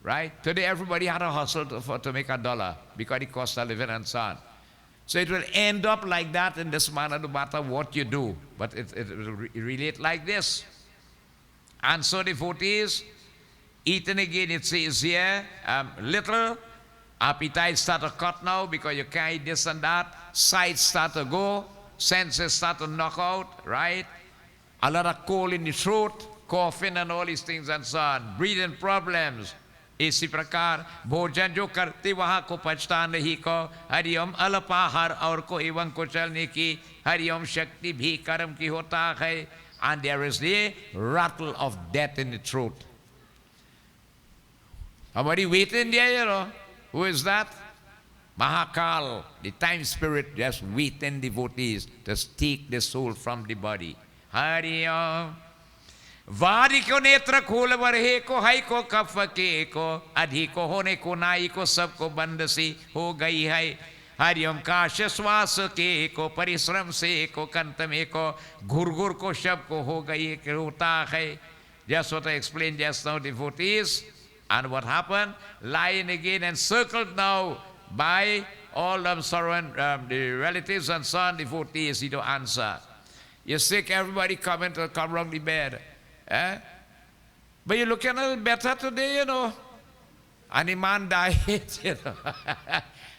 right? Today everybody had to hustle to make $1 because it costs a living and so on. So it will end up like that in this manner no matter what you do. But it will relate like this. And so devotees, eating again, it says here, little, appetite start to cut now because you can't eat this and that. Sight start to go. Senses start to knock out, right? A lot of cold in the throat, coughing and all these things and so on. Breathing problems. इसी प्रकार भोजन जो करते वहाँ को पछता नहीं को हरिओम अल्पाहार और को एवं को चलने की हरिओम शक्ति भी कर्म की होता है. And there is the rattle of death in the throat. Somebody waiting there, you know. Who is that? Mahakal, the time spirit, just waiting devotees to take the soul from the body. Hari Om. वारी को नेत्र खोल बरहे को high को कफ के को अधि को होने को नाई को सबको बंद सी हो गई है. हरिओम काश श्वास के को परिश्रम से को कंत में को घुर घुर को शब को हो गई एक रोता है. Just what I explained just now, devotees. And what happened? Lying again and circled now by all them surround the relatives and so on, devotees, he don't answer. You're sick, everybody come around the bed. But you're looking a little better today, you know. And the man died, you know.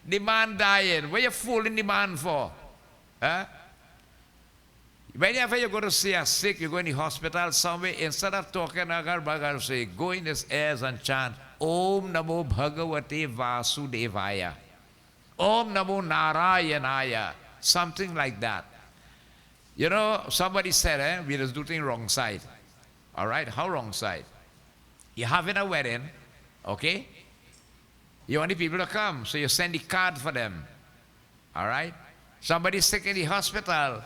The man died. What are you fooling the man for? Whenever you go to see a sick, you go in the hospital somewhere, instead of talking agar bagar, say, go in his ears and chant, Om Namo Bhagavate Vasudevaya. Om Namo Narayanaya. Something like that. You know, somebody said, we just do things wrong side. All right, how wrong side? You're having a wedding, okay? You want the people to come, so you send the card for them. All right? Somebody's sick in the hospital.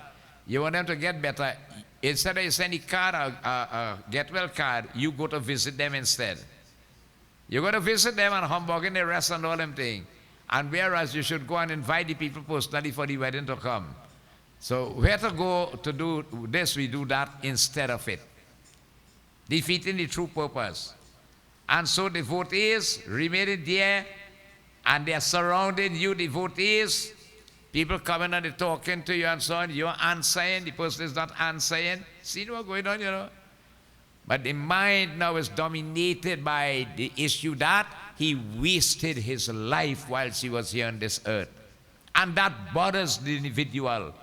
You want them to get better. Instead of you send the card, a get well card, you go to visit them instead. You go to visit them and humbug in the rest and all them things. And whereas you should go and invite the people personally for the wedding to come. So where to go to do this, we do that instead of it. Defeating the true purpose. And so devotees remaining there, and they are surrounding you, devotees. People coming and they're talking to you and so on. You're answering, the person is not answering. See what's going on, you know? But the mind now is dominated by the issue that he wasted his life whilst he was here on this earth. And that bothers the individual.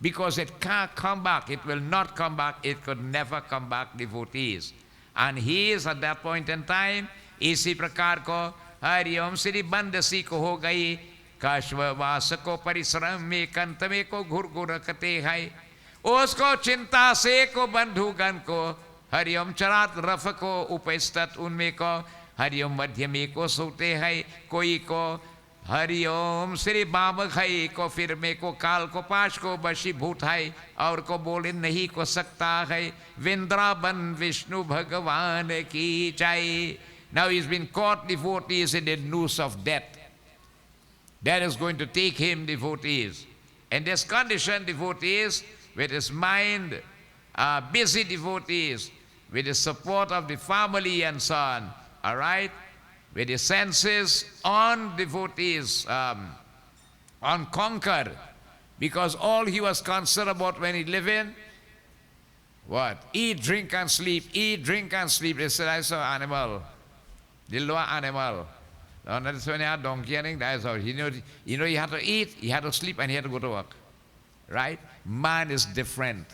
Because it can't come back. It will not come back. It could never come back, devotees. And he is at that point in time, इसी प्रकार को हरि ओम श्री बंदसी को हो गई काश्ववास को परिश्रम में कंत में को घुर घुर रखते हैं उसको चिंता से को बंधुगण को हरि ओम चरात रफ को उपस्थित उनमें को हरि ओम मध्य में को सोते हैं कोई को हरि ओम श्री बाम खाई को फिर में को काल को पाश को बशीभूत है और को बोले नहीं को सकता है वृंदावन विष्णु भगवान की जय. Now he's been caught, devotees, in the noose of death. That is going to take him, devotees. In this condition, devotees, with his mind, busy devotees, with the support of the family and so on, all right? With his senses on devotees, unconquered, because all he was concerned about when he living, what? Eat, drink, and sleep. Eat, drink, and sleep. They said, I saw animal. The lower animal. No, that's when he had donkey and that's how. You know, he had to eat, he had to sleep, and he had to go to work. Right? Man is different.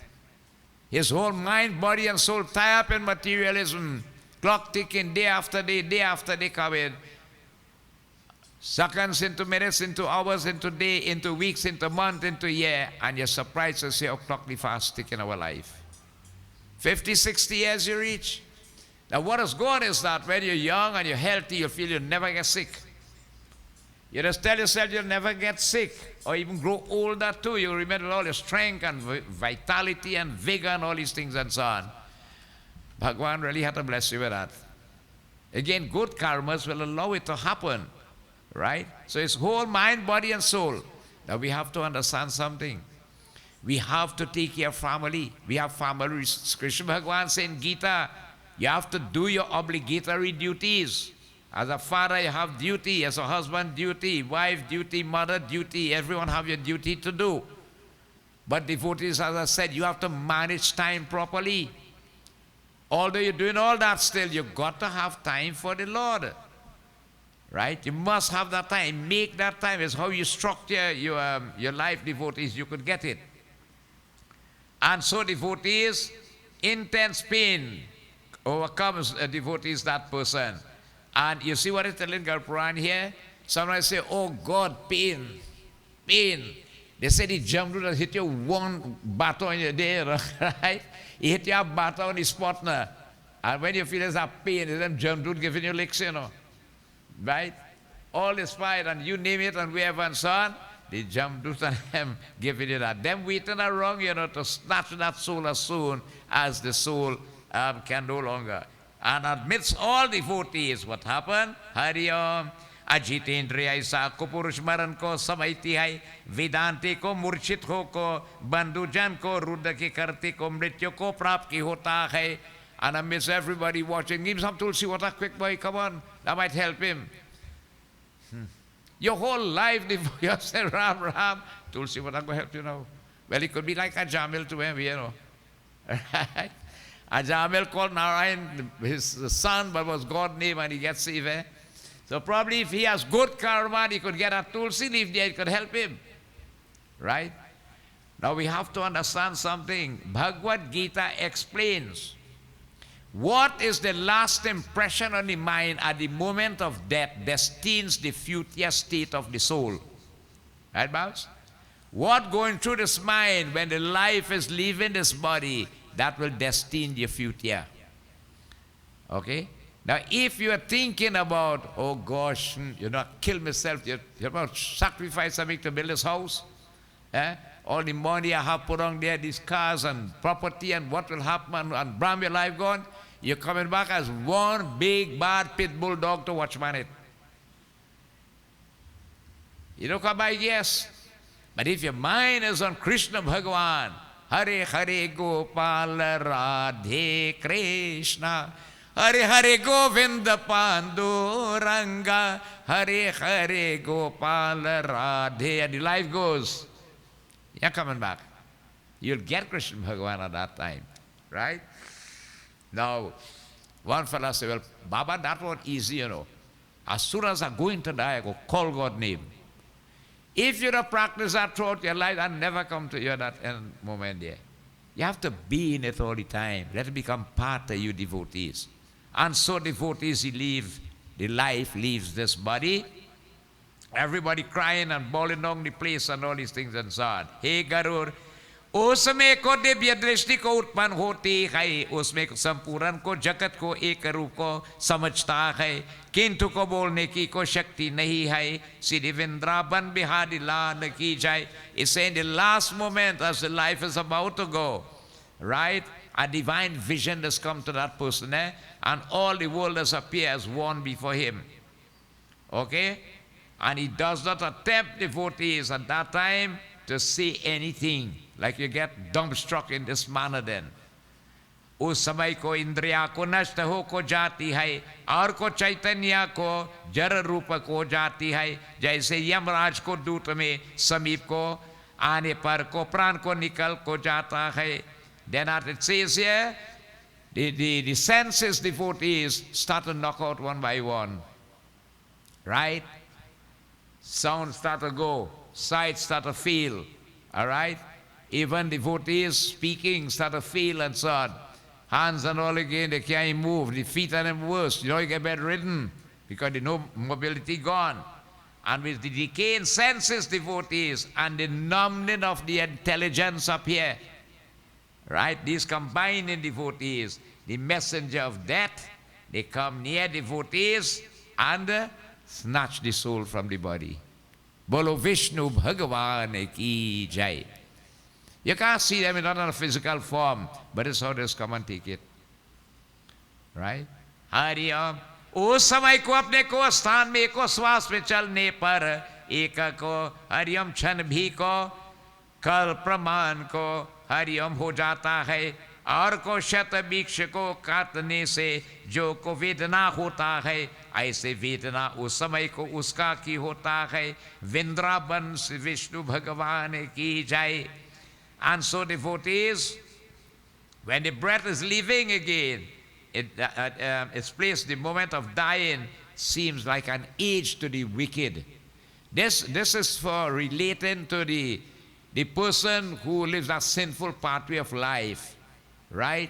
His whole mind, body, and soul tie up in materialism. Clock ticking day after day coming. Seconds into minutes, into hours, into day, into weeks, into month, into year. And you're surprised to see how clockly fast ticking our life. 50, 60 years you reach. Now what is good is that when you're young and you're healthy, you feel you'll never get sick. You just tell yourself you'll never get sick or even grow older too. You remember all your strength and vitality and vigor and all these things and so on. Bhagwan really had to bless you with that. Again, good karmas will allow it to happen, right? So it's whole mind, body and soul. Now we have to understand something. We have to take care of family. We have families. Krishna Bhagwan said in Gita, you have to do your obligatory duties. As a father, you have duty. As a husband, duty. Wife, duty. Mother, duty. Everyone have your duty to do. But devotees, as I said, you have to manage time properly. Although you're doing all that still, you've got to have time for the Lord. Right? You must have that time. Make that time. It's how you structure your life, devotees. You could get it. And so devotees, intense pain overcomes devotees that person. And you see what it's telling Garuda Purana here? Sometimes say, oh God, pain, pain. They said he jumped to hit you one batter in your day, right? He hit you a batter on his partner. And when you feel there's a pain, there's them jump to giving you licks, you know. Right? All this fight and you name it and wherever and so on, they jump to them giving you that. Them waiting around, you know, to snatch that soul as soon as the soul can no longer. And amidst all devotees, what happened? Hari Om, Ajitendriya Isa ko Purush Maran ko Samaiti hai, Vedante ko Murshit ho ko, Bandhujan ko Rudra ki Karti ko Mrityu ko Prap ki hota hai. And amidst everybody watching, give him some tulsi water, quick boy, come on, that might help him. Your whole life, you say Ram, Ram, tulsi water will help you now. Well, it could be like a Jamil to him, you know. Right? Ajamel called Narayan his son, but was God's name, and he gets saved. Eh? So probably if he has good karma, he could get a tulsi leaf there, it could help him. Right? Now we have to understand something. Bhagavad Gita explains What is the last impression on the mind at the moment of death destines the future state of the soul. Right, Bounce? What going through this mind when the life is leaving this body, that will destine your future. Okay? Now, if you are thinking about, oh gosh, kill myself, you're about to sacrifice something to build this house, all the money I have put on there, these cars and property, and what will happen, and bram your life gone, you're coming back as one big bad pit bull dog to watchman it. You don't come by, yes. But if your mind is on Krishna Bhagavan, Hare Hare Gopal Radhe Krishna, Hare Hare Govinda Panduranga, Hare Hare Gopal Radhe, and the life goes, you're coming back. You'll get Krishna Bhagavan at that time, right? Now, one fellow said, well, Baba, that was easy, As soon as I'm going to die, I go call God's name. If you don't practice that throughout your life, I'll never come to you at that end moment there. You have to be in it all the time. Let it become part of you devotees. And so devotees, the life leaves this body. Everybody crying and bawling down the place and all these things and so on. Hey Garur, उसमें को दिव्य दृष्टि को उत्पन्न होती है, उसमें संपूर्ण को जगत को एक रूप को समझता है, किंतु को बोलने की कोई शक्ति नहीं है, सीधी वृंदावन बिहारी लान की जाए. It's in the last moment as the life is about to go, right? A divine vision has come to that person, and all the world has appeared as one before him. Okay? And he does not attempt devotees at that time to see anything. Like you get dumbstruck in this manner then. उस समय को इंद्रिया को नष्ट हो को जाती है और को चैतन्य को जड़ रूप को जाती है, जैसे यमराज को दूत में समीप को आने पर को प्राण को निकल को जाता है. Then as it says here, the senses devotees start to knock out one by one. Right? Sound start to go, sight start to feel. All right? Even devotees speaking start to feel and so on. Hands and all again, they can't move. The feet are even worse. You get bedridden because the no mobility gone. And with the decaying senses, devotees, and the numbing of the intelligence up here, right? These combined in devotees, the messenger of death, they come near devotees and snatch the soul from the body. Bolo Vishnu Bhagavan ki jai. You can't see them in another physical form, but it's how they come and take it. Right? Hari Om. उस समय को अपने को स्थान में को श्वास में चलने पर एक को हरिओम क्षण भी को कल प्रमाण को हरिओम हो जाता है, और को शत वृक्ष को काटने से जो को वेदना होता है, ऐसे वेदना उस समय को उसका की होता है. वृंदावन से विष्णु भगवान की जाए. And so devotees, when the breath is leaving again, its place, the moment of dying, seems like an age to the wicked. This is for relating to the person who lives a sinful pathway of life, right?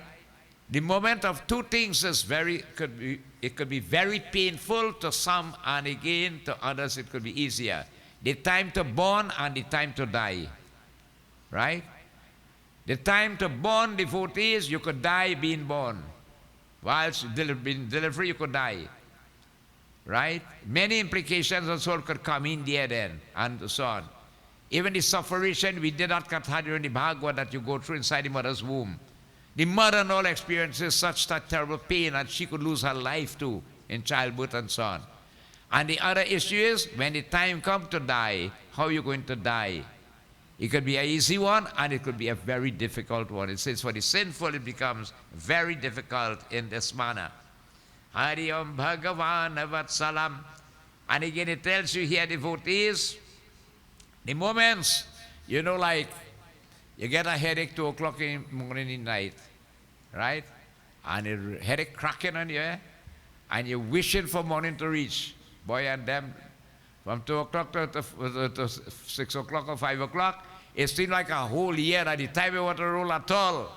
The moment of two things is it could be very painful to some, and again to others it could be easier. The time to born and the time to die, right? The time to born devotees, you could die being born. Whilst being delivery, you could die. Right? Many implications and so on could come in there then, and so on. Even the sufferation we did not katha during the Bhagavad that you go through inside the mother's womb. The mother and all experiences such terrible pain that she could lose her life too in childbirth and so on. And the other issue is, when the time comes to die, how are you going to die? It could be an easy one, and it could be a very difficult one. It says for the sinful, it becomes very difficult in this manner. Hari Om Bhagavan Vatsalam. And again, it tells you here, devotees, the moments, like you get a headache 2 o'clock in the morning in night, right? And a headache cracking on you, and you're wishing for morning to reach. Boy, and them, from 2 o'clock to 6 o'clock or 5 o'clock, it seems like a whole year at the time you want to roll at all.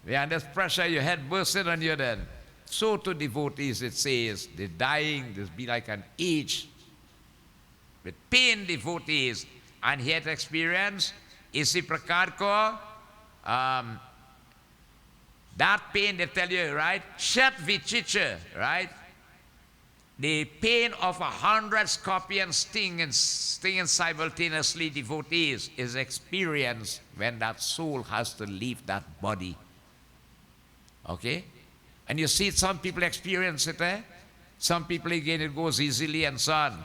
When under pressure, your head bursting on you then. So to devotees it says, they're dying, this be like an age. With pain devotees, and he had experience, isi prakar ko, that pain they tell you, right? Shat vichicha, right? The pain of 100 scorpions stinging simultaneously devotees is experienced when that soul has to leave that body. Okay? And you see some people experience it, eh? Some people again it goes easily and so on.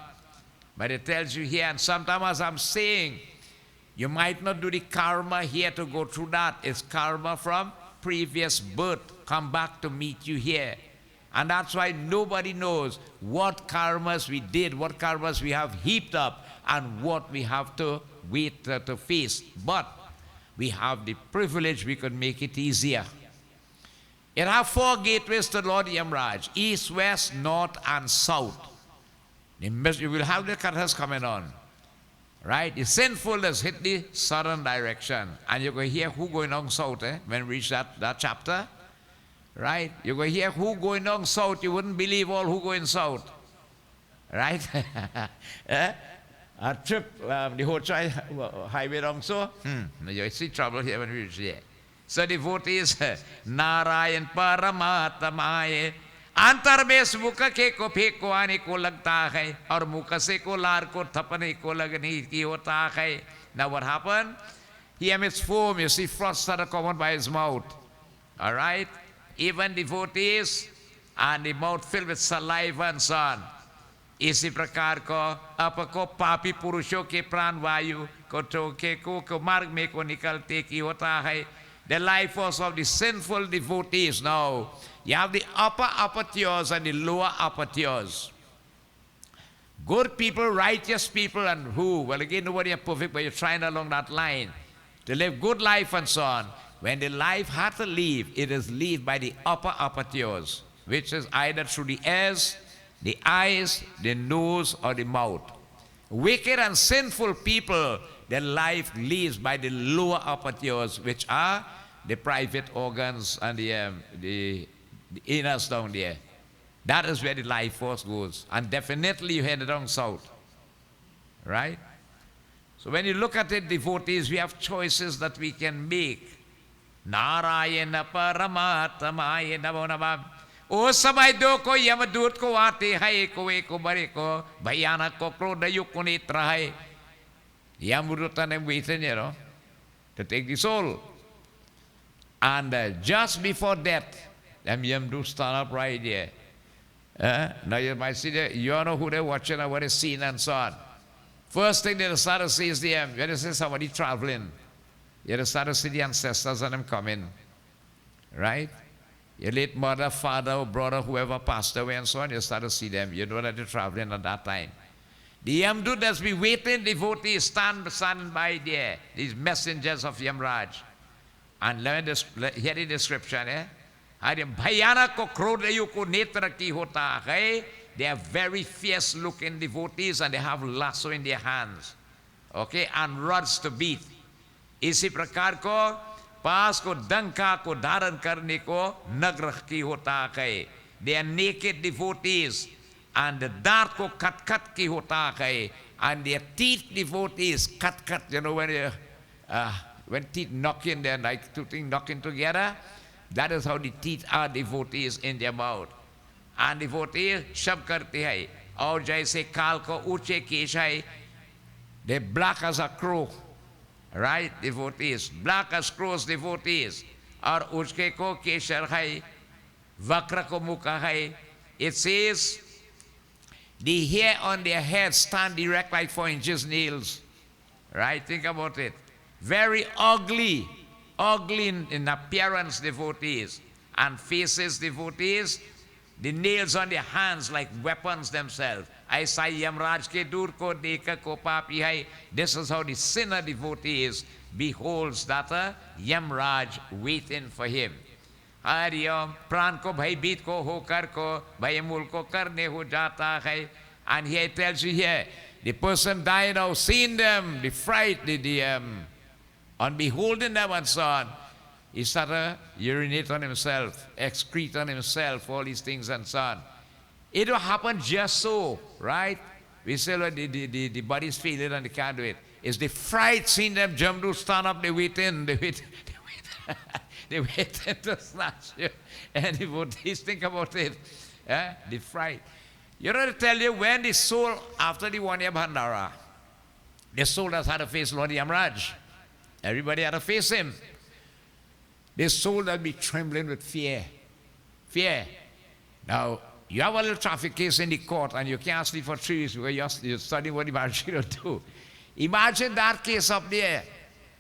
But it tells you here, and sometimes as I'm saying, you might not do the karma here to go through that. It's karma from previous birth, come back to meet you here. And that's why nobody knows what karmas we did, what karmas we have heaped up, and what we have to wait to face. But we have the privilege, we could make it easier. It have 4 gateways to Lord Yamraj: east, west, north, and south. You will have the kathas coming on. Right? The sinfulness hit the southern direction. And you're going to hear who going on south, when we reach that chapter. Right? You're going to hear who going on south. You wouldn't believe all who going south. Right? A trip, the whole highway wrong so. You see trouble here when we reach there. So devotees, Narayan Paramatamaye, अंतर में मुख के को फेंक को आने को लगता है और मुख से को लार को थपने को लगने की होता है. Now what happened? He emits foam, you see frost started coming by his mouth. All right? Even devotees and the mouth filled with saliva and so on. इसी प्रकार को आपको पापी पुरुषों के प्राण वायु को ठोके को मार्ग में को निकलते की होता है. The life force of the sinful devotees now. You have the upper tiers and the lower upper tiers. Good people, righteous people, and who? Well, again, nobody is perfect, but you're trying along that line to live good life and so on. When the life had to leave, it is lived by the upper tiers, which is either through the ears, the eyes, the nose, or the mouth. Wicked and sinful people, their life lives by the lower upper tiers, which are the private organs and the inners down there. That is where the life force goes. And definitely you head down south. Right? So when you look at it, devotees, we have choices that we can make. Narayana Paramatamaye Namo Namah. O samay do ko yamadut ko ate hai ko eko bare ko bhayanak ko krodayuk ko nitra hai. Yamrutan and waiting, to take the soul. And just before death, them Yamdu stand up right there. Now you might see that you know who they're watching and what is seen and so on. First thing they start to see is when you see somebody traveling, you start to see the ancestors and them coming. Right? Your late mother, father, or brother, whoever passed away and so on, you start to see them. You know that they're traveling at that time. The Yamdut that's been waiting, devotees stand by there, these messengers of Yamraj. And hear the description, Bhayanak ko krodayu ko netra ki hota hai. They are very fierce looking devotees and they have lasso in their hands. Okay, and rods to beat. Isi prakar ko, paas ko danka ko dharan karne ko Nagar ki hota hai. They are naked devotees. And the dart ko cut ki hota hai. And their teeth devotees cut, when teeth knock in there, like two things knocking together, that is how the teeth are devotees in their mouth. And devotees shab karte hai. Aur jaise kaal ko uche kesh hai. They're black as a crow. Right? Devotees. Black as crows, devotees. Aur uchke ko keshar hai. Vakra ko mukha hai. It says, the hair on their head stand erect like 4 inches nails. Right? Think about it. Very ugly in appearance, devotees. And faces, devotees. The nails on their hands like weapons themselves. Aisa Yamraj ke dur ko dekha ko papi hai. This is how the sinner devotee beholds that Yamraj waiting for him. Hariom, pran ko bhai beat ko hokar ko bhai mul ko karne ho jata hai. And here it tells you here, the person died now, seeing them, the fright, on beholding them and so on. He started urinate on himself, excrete on himself, all these things and so on. It will happen just so, right? We say well, the body's failing and they can't do it. It's the fright seeing them jump to stand up, they wait in, they wait to snatch you. And devotees think about it. The fright. You know to tell you when the soul, after the 1 year Bhandara, the soul has had to face Lord Yamaraj. Everybody had to face him. The soul that be trembling with fear. Fear. Now, you have a little traffic case in the court and you can't sleep for 3 weeks because you're studying what the Maharaj will do. Imagine that case up there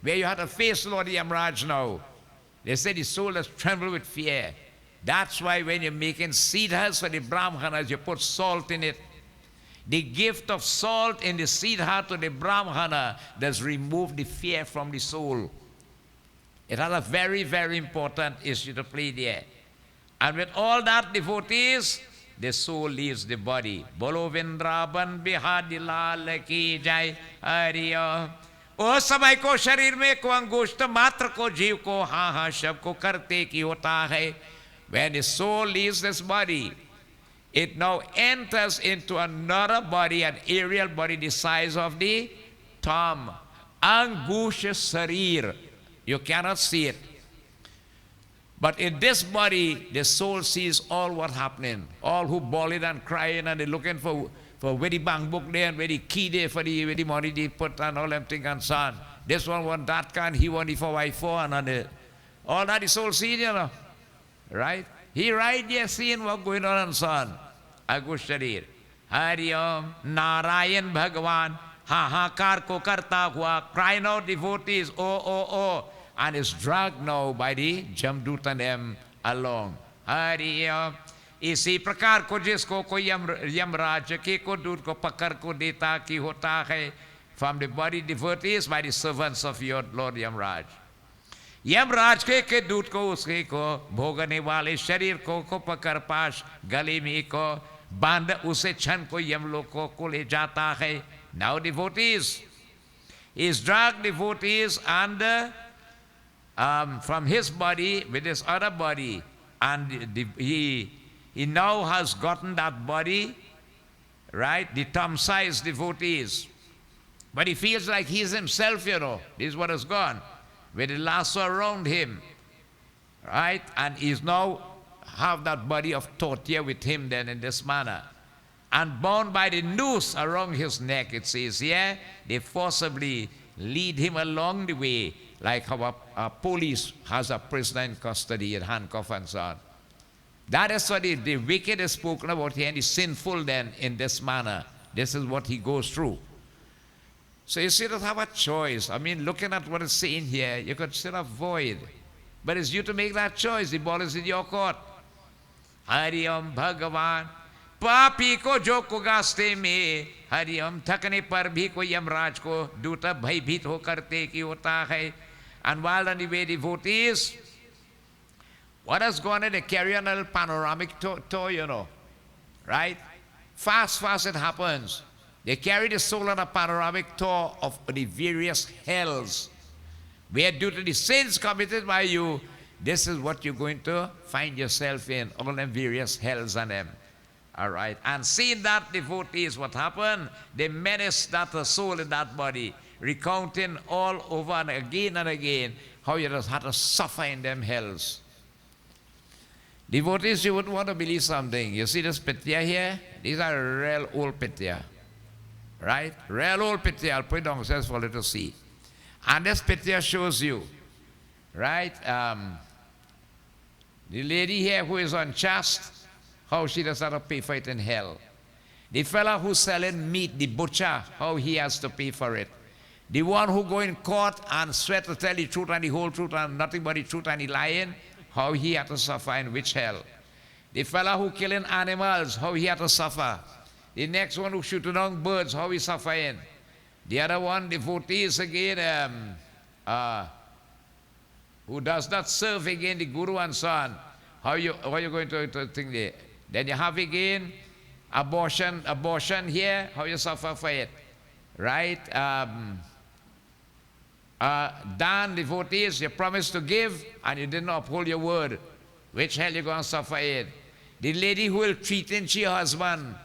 where you had to face Lord Yamaraj now. They say the soul has trembled with fear. That's why when you're making siddhas for the Brahmanas, you put salt in it. The gift of salt in the siddha to the Brahmana does remove the fear from the soul. It has a very, very important issue to play there. And with all that, devotees, the soul leaves the body. Bolo Vrindavan Bihari Lal ki jai Hari Om. उस समय को शरीर में को अंगुष्ठ मात्र को जीव को हाँ हाँ शब को करते की होता है. When the soul leaves this body, it now enters into another body, an aerial body the size of the thumb. Angusha sarir. You cannot see it. But in this body, the soul sees all what happening. All who bawling and crying and they're looking for where the bank book there and where the key there for the money they put and all them things and so on. This one want that kind, he want the 4x4 and all that the soul sees, you know. Right? He right there seeing what going on and so on. Agusharir. Hari Om, Narayan Bhagavan, Hahakar ko karta hua, crying out devotees, oh. And is dragged now by the Jamdut and them along. Hari Om. इसी प्रकार को जिसको कोई यमराज के को दूत को पकड़ को देता की होता है from the body devotees by the servants of your Lord Yamraj. Yamraj के दूत को उसके को भोगने वाले शरीर को पकड़ पास गले में को बांध उसे क्षण को यमलोक को ले जाता है. Now devotees is dragged devotees and from his body with his other body, and he now has gotten that body, right? The thumb-sized devotees. But he feels like he's himself, you know. This is what has gone. With the lasso around him, right? And he's now have that body of torture with him then in this manner. And bound by the noose around his neck, it says here, they forcibly lead him along the way, like how a police has a prisoner in custody and handcuff and so on. That is what the wicked is spoken about here, and the sinful then in this manner. This is what he goes through. So you still have a choice. I mean, looking at what it's saying here, you could still avoid. But it's you to make that choice. The ball is in your court. Hari Om Bhagavan. Papi ko jo ko gaste mein. Hari Om thakne par bhi ko yamraj ko duta bhaybhit ho karte ki hota hai. And while on the way devotees, what has gone in, they carry on a little panoramic tour, you know, right? Fast it happens. They carry the soul on a panoramic tour of the various hells, where due to the sins committed by you, this is what you're going to find yourself in, all them various hells and them. All right? And seeing that, devotees, what happened? They menace that soul in that body, recounting all over and again how you just had to suffer in them hells. Devotees, you would want to believe something. You see this pitya here? These are real old pitya. Right? Real old pitya. I'll put it downstairs for you to see. And this pitya shows you, right? The lady here who is unchaste, how she does have to pay for it in hell. The fellow who's selling meat, the butcher, how he has to pay for it. The one who go in court and swear to tell the truth and the whole truth and nothing but the truth and the lying, how he had to suffer in which hell. The fellow who killing animals, how he had to suffer. The next one who shooting down birds, how he suffer in. The other one, devotees again, who does not serve again the guru and so on. How you going to think there? Then you have again abortion here, how you suffer for it. Right? Dan devotees, you promised to give and you didn't uphold your word. Which hell you going to suffer in? The lady who will cheat in your husband,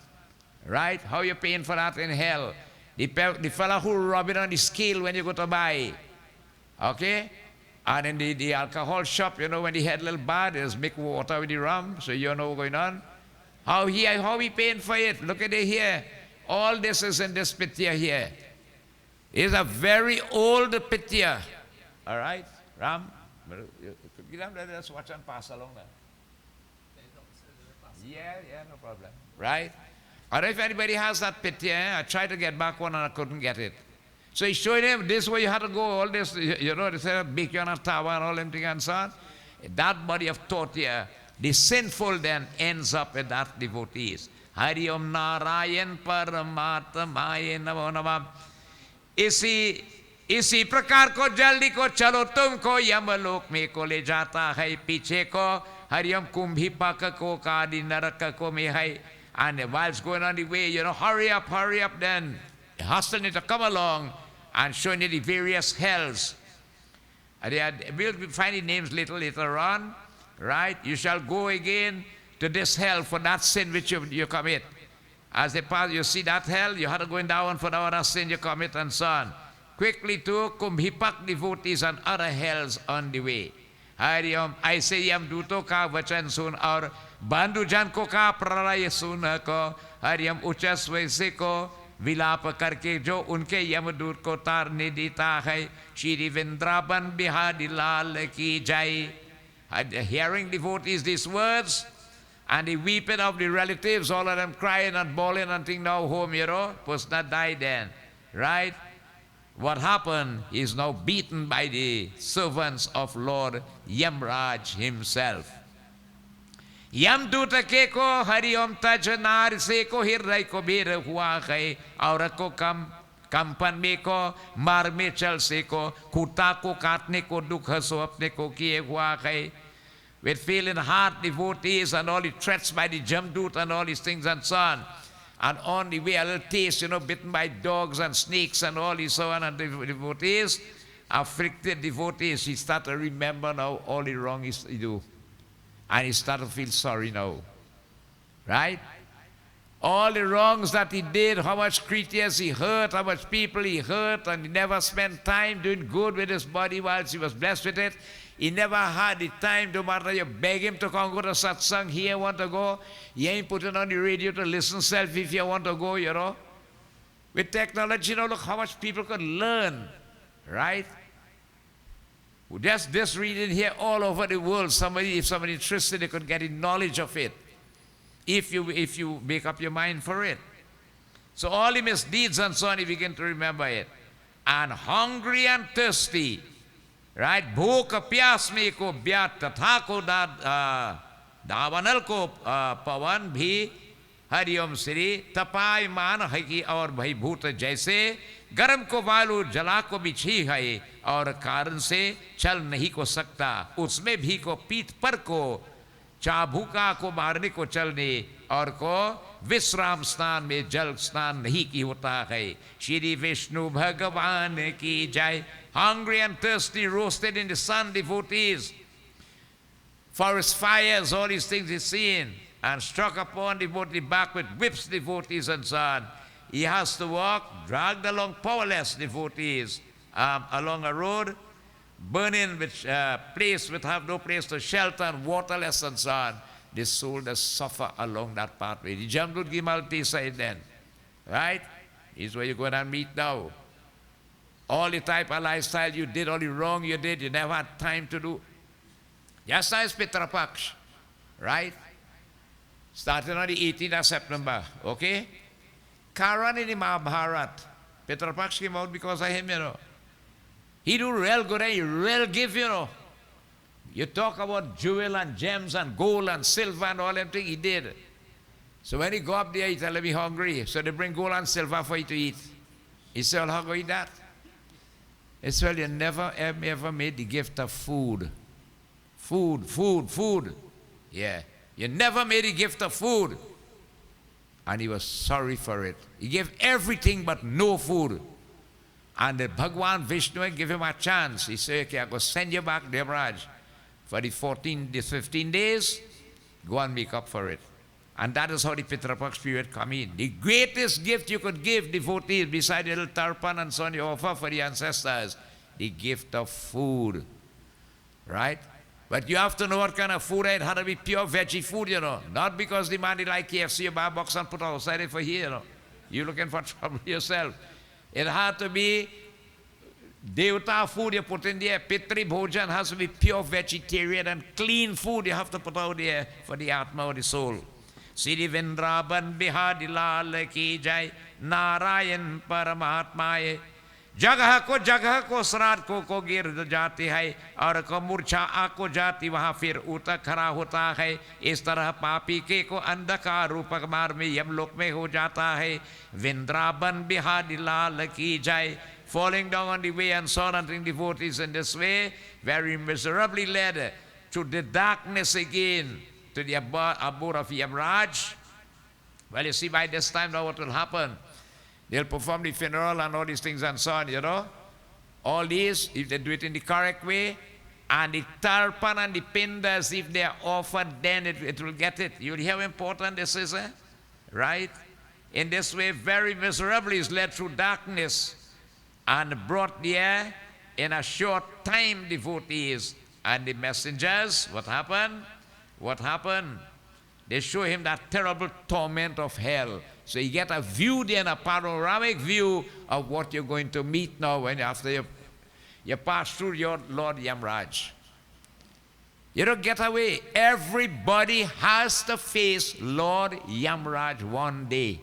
right? How you paying for that in hell? The fella who will rub it on the scale when you go to buy, okay? And in the alcohol shop, you know, when they had a little bar, they just make water with the rum, so you know what's going on. How he paying for it? Look at it here. All this is in this picture here. It's a very old picture. All right, Ram? Let's watch and pass along there. Yeah, no problem. Right? Or if anybody has that picture, I tried to get back one and I couldn't get it. So he's showing him this way you had to go, all this, you know, they said, bake you on a tower and all them things and so on. That body of thought here, the sinful then ends up with that devotees. Hari Om Narayan Paramatmaye Namo Namah. इसी प्रकार को जल्दी को चलो तुमको यमलोक में को ले जाता है पीछे को हरियम कुंभी पाक को कादि नरक को में है. And while it's going on the way, you know, hurry up then, hustling it to come along and showing you the various hells. We'll be finding names later on, right? You shall go again to this hell for that sin which you commit. As they pass, you see that hell, you had to go down for the other sin you commit and so on. Quickly to kumbhipak devotees and other hells on the way. Hariom, ऐसे ही हम दूतों का वचन सुन और बंधुजन को का प्रलय सुन को हरियम उच्च स्वर से को विलाप करके जो उनके यमदूत को तारने देता है श्री वृंदावन बिहारी लाल की जय. Hearing devotees these words and the weeping of the relatives, all of them crying and bawling and think now home, you know, was not died then, right? What happened is now beaten by the servants of Lord Yamraj himself. यमदूत के को हरिओम तज नार से को हृदय को बेर हुआ है और को कंपन में को मार में चल से को कुत्ता को काटने को दुख सो अपने को किए हुआ है. With feeling heart devotees and all the threats by the Jamdut and all these things and so on. And on the way a little taste, you know, bitten by dogs and snakes and all this so on, and the devotees, afflicted devotees, he started to remember now all the wrong he do. And he started to feel sorry now. Right? All the wrongs that he did, how much creatures he hurt, how much people he hurt, and he never spent time doing good with his body whilst he was blessed with it. He never had the time, no matter you beg him to come go to satsang, here want to go. He ain't putting on the radio to listen self if you want to go, you know. With technology, you know, look how much people could learn, right? Just this reading here all over the world, if somebody interested, they could get the knowledge of it. If you make up your mind for it. So all the misdeeds and so on, you begin to remember it. And hungry and thirsty, right? भूख प्यास में को ब्यात तथा को दावनल को पवन भी हरिओम श्री तपायमान है कि और भई भूत जैसे गर्म को वालू जला को बिछी है और कारण से चल नहीं को सकता उसमें भी को पीठ पर को चाबुका को मारने को चलने और को विश्राम स्नान में जल स्नान नहीं की होता है. श्री विष्णु भगवान की जय. Hungry and thirsty, roasted in the sun, devotees, forest fires, all these things he's seen, and struck upon devotee back with whips, devotees and so on. He has to walk, dragged along powerless devotees along a road, burning with place with have no place to shelter and waterless and so on. The soul does suffer along that pathway. The Jamdut Gimalti said then, right? Is where you're going to meet now. All the type of lifestyle you did, all the wrong you did, you never had time to do. Just as Pitrapaksh, right? Starting on the 18th of September, okay? Karan in the Mahabharata, Pitrapaksh came out because of him, you know. He do real good and he real give, you know. You talk about jewel and gems and gold and silver and all them things, he did. So when he go up there, he tell him he's hungry. So they bring gold and silver for you to eat. He said, well, how go eat that? He said, well, you never ever made the gift of food. Food. Yeah. You never made the gift of food. And he was sorry for it. He gave everything but no food. And the Bhagwan Vishnu gave him a chance. He said, okay, I'm going to send you back, Devraj, for the 15 days. Go and make up for it. And that is how the Pitrapaksh period come in. The greatest gift you could give devotees, beside the little tarpan and so on you offer for the ancestors, the gift of food. Right? But you have to know what kind of food. It had to be pure veggie food, you know. Not because the man like KFC, you buy a box and put outside it for here, you know. You're looking for trouble yourself. It had to be Devata food you put in there. Pitri Bhojan has to be pure vegetarian and clean food you have to put out there for the Atma or the soul. Siri Vindraban Bihadi Lal Ki Jai Narayan Paramatmaye जगह को श्राद्ध को गिर जाती है और को मूर्छा आको जाती वहाँ फिर उतर खड़ा होता है इस तरह पापी के को अंधकार रूपक मार में यमलोक में हो जाता है वृंदावन बिहारी लाल की जाए falling down on the way and surrendering devotees in this way very miserably led to the darkness again to the abode of Yamraj. Well, you see, by this time now what will happen? They'll perform the funeral and all these things and so on, you know. All these, if they do it in the correct way, and the tarpan and the pindas, if they are offered, then it will get it. You'll hear how important this is, eh? Right? In this way, very miserably is led through darkness and brought there in a short time, devotees. And the messengers, what happened? What happened? They show him that terrible torment of hell. So you get a view then, a panoramic view of what you're going to meet now when after you pass through your Lord Yamraj. You don't get away. Everybody has to face Lord Yamraj one day.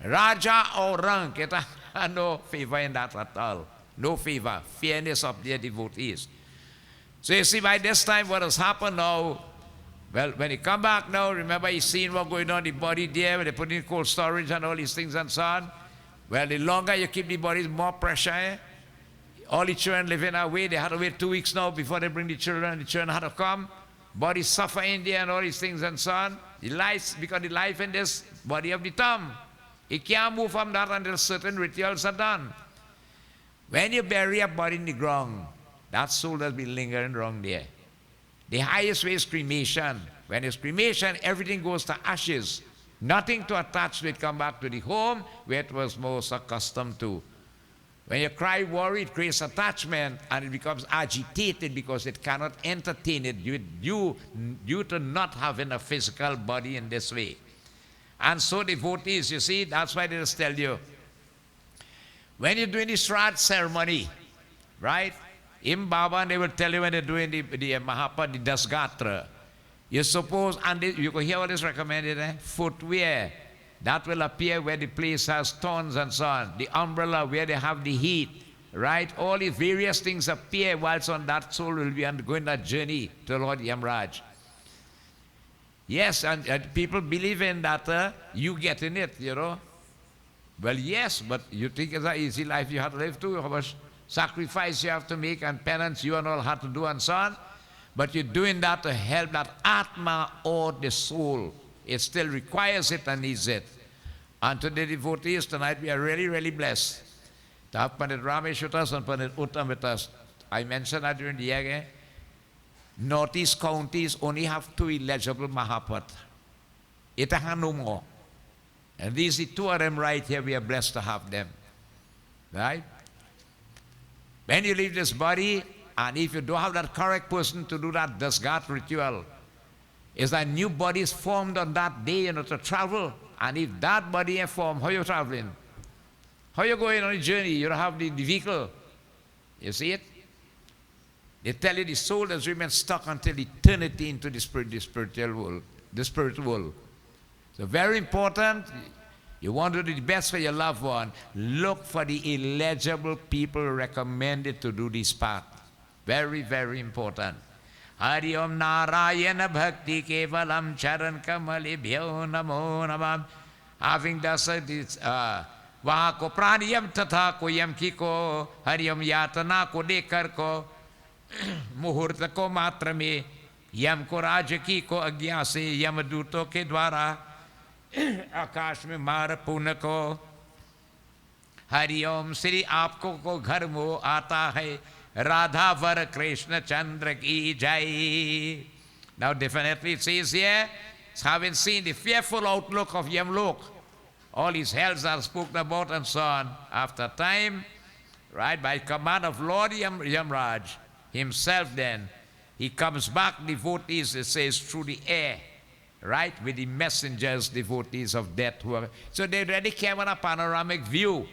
Raja or rank, it has no favor in that at all. No favor. Fairness of their devotees. So you see, by this time what has happened now, well, when he come back now, remember he's seen what's going on, the body there, when they put in cold storage and all these things and so on. Well, the longer you keep the bodies, more pressure. Eh? All the children live in our way. They had to wait 2 weeks now before they bring the children. The children had to come. Bodies suffer in there and all these things and so on. The life, because the life in this body of the thumb. It can't move from that until certain rituals are done. When you bury a body in the ground, that soul has been lingering around there. The highest way is cremation. When it's cremation, everything goes to ashes. Nothing to attach to it, come back to the home where it was most accustomed to. When you cry worry, it creates attachment and it becomes agitated because it cannot entertain it due to not having a physical body in this way. And so devotees, you see, that's why they just tell you, when you're doing the Shraddh ceremony, right? In Baba, they will tell you when they're doing the Mahapa, the Dasgatra. You suppose, and you can hear what is recommended, eh? Footwear, that will appear where the place has thorns and so on. The umbrella where they have the heat, right? All the various things appear whilst on that soul will be undergoing that journey to Lord Yamraj. Yes, and people believe in that you get in it, you know. Well, yes, but you think it's an easy life you have to live too. How much sacrifice you have to make and penance you and all have to do and so on. But you're doing that to help that Atma or the soul. It still requires it and needs it. And to the devotees tonight, we are really, really blessed to have Pandit Ramesh with us and Pandit Uttam with us. I mentioned that during the year, Northeast counties only have 2 eligible Mahapat. It has no more. And these are 2 of them right here. We are blessed to have them. Right? When you leave this body, and if you don't have that correct person to do that Dasgat ritual, is that new body is formed on that day, you know, to travel. And if that body is formed, how are you traveling? How are you going on a journey? You don't have the vehicle. You see it? They tell you the soul has remained stuck until eternity into the spiritual world. The spiritual world. So very important. You want to do the best for your loved one. Look for the eligible people recommended to do this path. Very, very important. Hari Om Narayana Bhakti Kevalam Charan Kamalibhyo Namo Namam. Having thus this वहाँ को प्राणियम तथा को यम की को हरियम यातना को देकर को मुहूर्त को मात्र में यम को राज की को अज्ञा से यमदूतों के द्वारा आकाश में मार पुण्य को हरिओम श्री आपको को घर मोह आता है राधा वर कृष्ण चंद्र की जय. Now definitely it says here, having seen the fearful outlook of Yamlok, all his hells are spoken about and so on. After time, right, by command of Lord Yamraj himself then, he comes back, devotees, it says, through the air, right, with the messengers, devotees of death. So they already came on a panoramic view.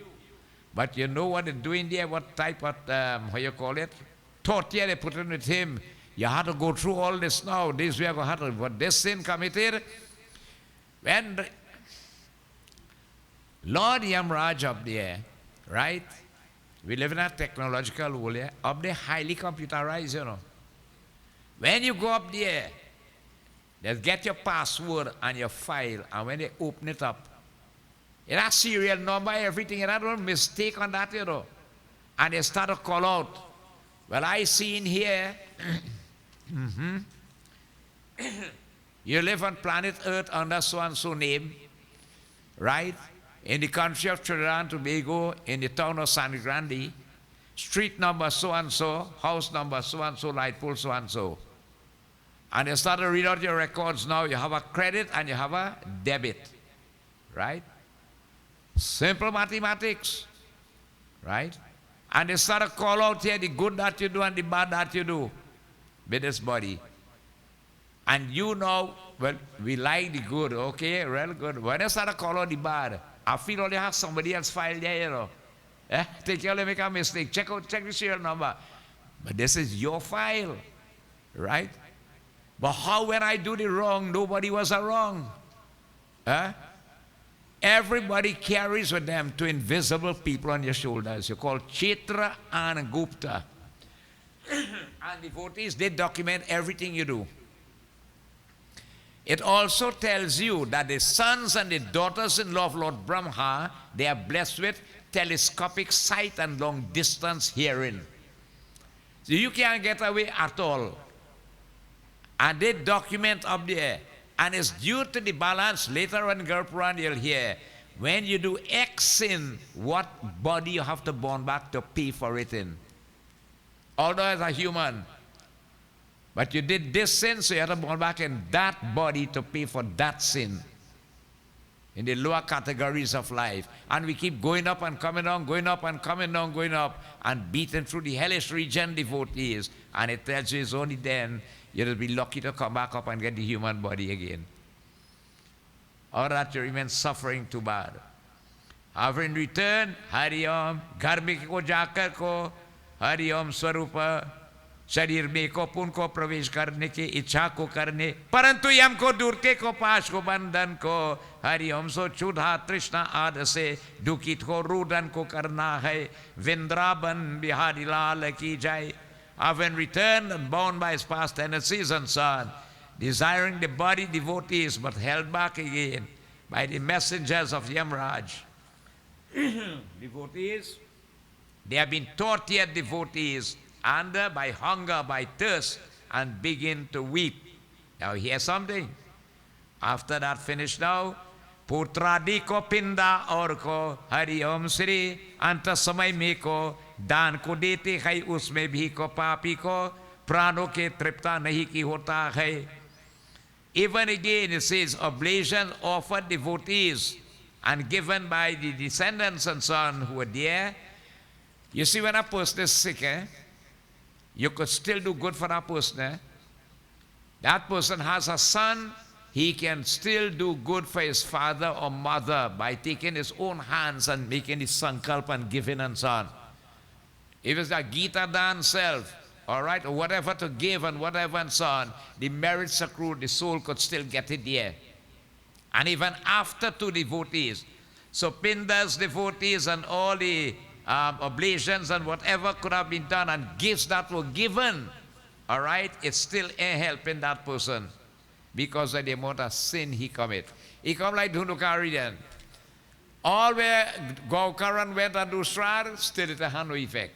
But you know what they're doing there, what type of, how you call it, torture they put in with him. You have to go through all this now. This we are going to have to, what this sin committed. When Lord Yamraj up there, right? We live in a technological world here. Up there, highly computerized, you know. When you go up there, they get your password and your file, and when they open it up, it has serial number, everything, and I don't mistake on that, you know. And they start to call out. Well, I see in here, you live on planet Earth under so-and-so name, right? In the country of Trinidad and Tobago, in the town of San Grande, street number so-and-so, house number so-and-so, light pole so-and-so. And you start to read out your records now. You have a credit and you have a debit, right? Simple mathematics, right? And they start to call out here the good that you do and the bad that you do with this body. And you know, well, we like the good, okay, real good. When they start to call out the bad, I feel only have somebody else file there, you know. Take care, make a mistake. Check the serial number. But this is your file, right? But how when I do the wrong, nobody was wrong? Everybody carries with them two invisible people on your shoulders. You call Chitra and Gupta. And devotees, they document everything you do. It also tells you that the sons and the daughters-in-law of Lord Brahma, they are blessed with telescopic sight and long-distance hearing. So you can't get away at all. And they document up there. And it's due to the balance. Later on in Garuda Purana you'll hear, when you do X sin, what body you have to born back to pay for it in. Although as a human. But you did this sin, so you have to born back in that body to pay for that sin. In the lower categories of life. And we keep going up and coming down, going up and coming down, going up, and beaten through the hellish region, devotees. And it tells you it's only then you'll be lucky to come back up and get the human body again. Or that you remain suffering too bad. Having returned, Hari Om, घर में को जाकर को Hari Om स्वरूप शरीर में को पुन को प्रवेश करने की इच्छा को करने, परंतु यम को दूर के को पाश को बंधन को Hari Om सो क्षुधा तृष्णा आदि से दुखित को रुदन को करना है, वृंदावन बिहारी लाल की जाए. Having returned and bound by his past tendencies and so on, desiring the body devotees but held back again by the messengers of Yamraj. Devotees, they have been tortured devotees under by hunger, by thirst, and begin to weep. Now hear something. After that finished now, पुत्रादि को पिंदा और को हरि ओम श्री अंत समय में को दान को देते है, उसमें भी को पापी को प्राणों के तृप्ता नहीं की होता है. Even again it says oblations offered devotees and given by the descendants and so on who were there. You see, when a person is sick, you could still do good for that person. That person has a son, he can still do good for his father or mother by taking his own hands and making his sankalp and giving and so on. If it's a Gita Dan self, all right, or whatever to give and whatever and so on, the merits accrued, the soul could still get it there. And even after to devotees. So Pindas, devotees, and all the oblations and whatever could have been done and gifts that were given, all right, it's still a helping that person because of the amount of sin he commit. He come like Dhundukari then. All where Gaukaran went and do Srar, still it had no effect.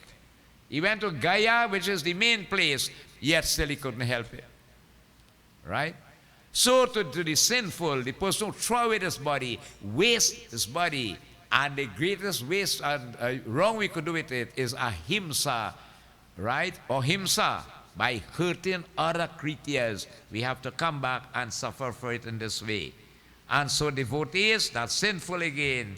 He went to Gaya, which is the main place, yet still he couldn't help it. Right? So to the sinful, the person who throw away his body, waste his body, And the greatest waste and wrong we could do with it is ahimsa, right? Or himsa, by hurting other creatures. We have to come back and suffer for it in this way. And so devotees, that's sinful again.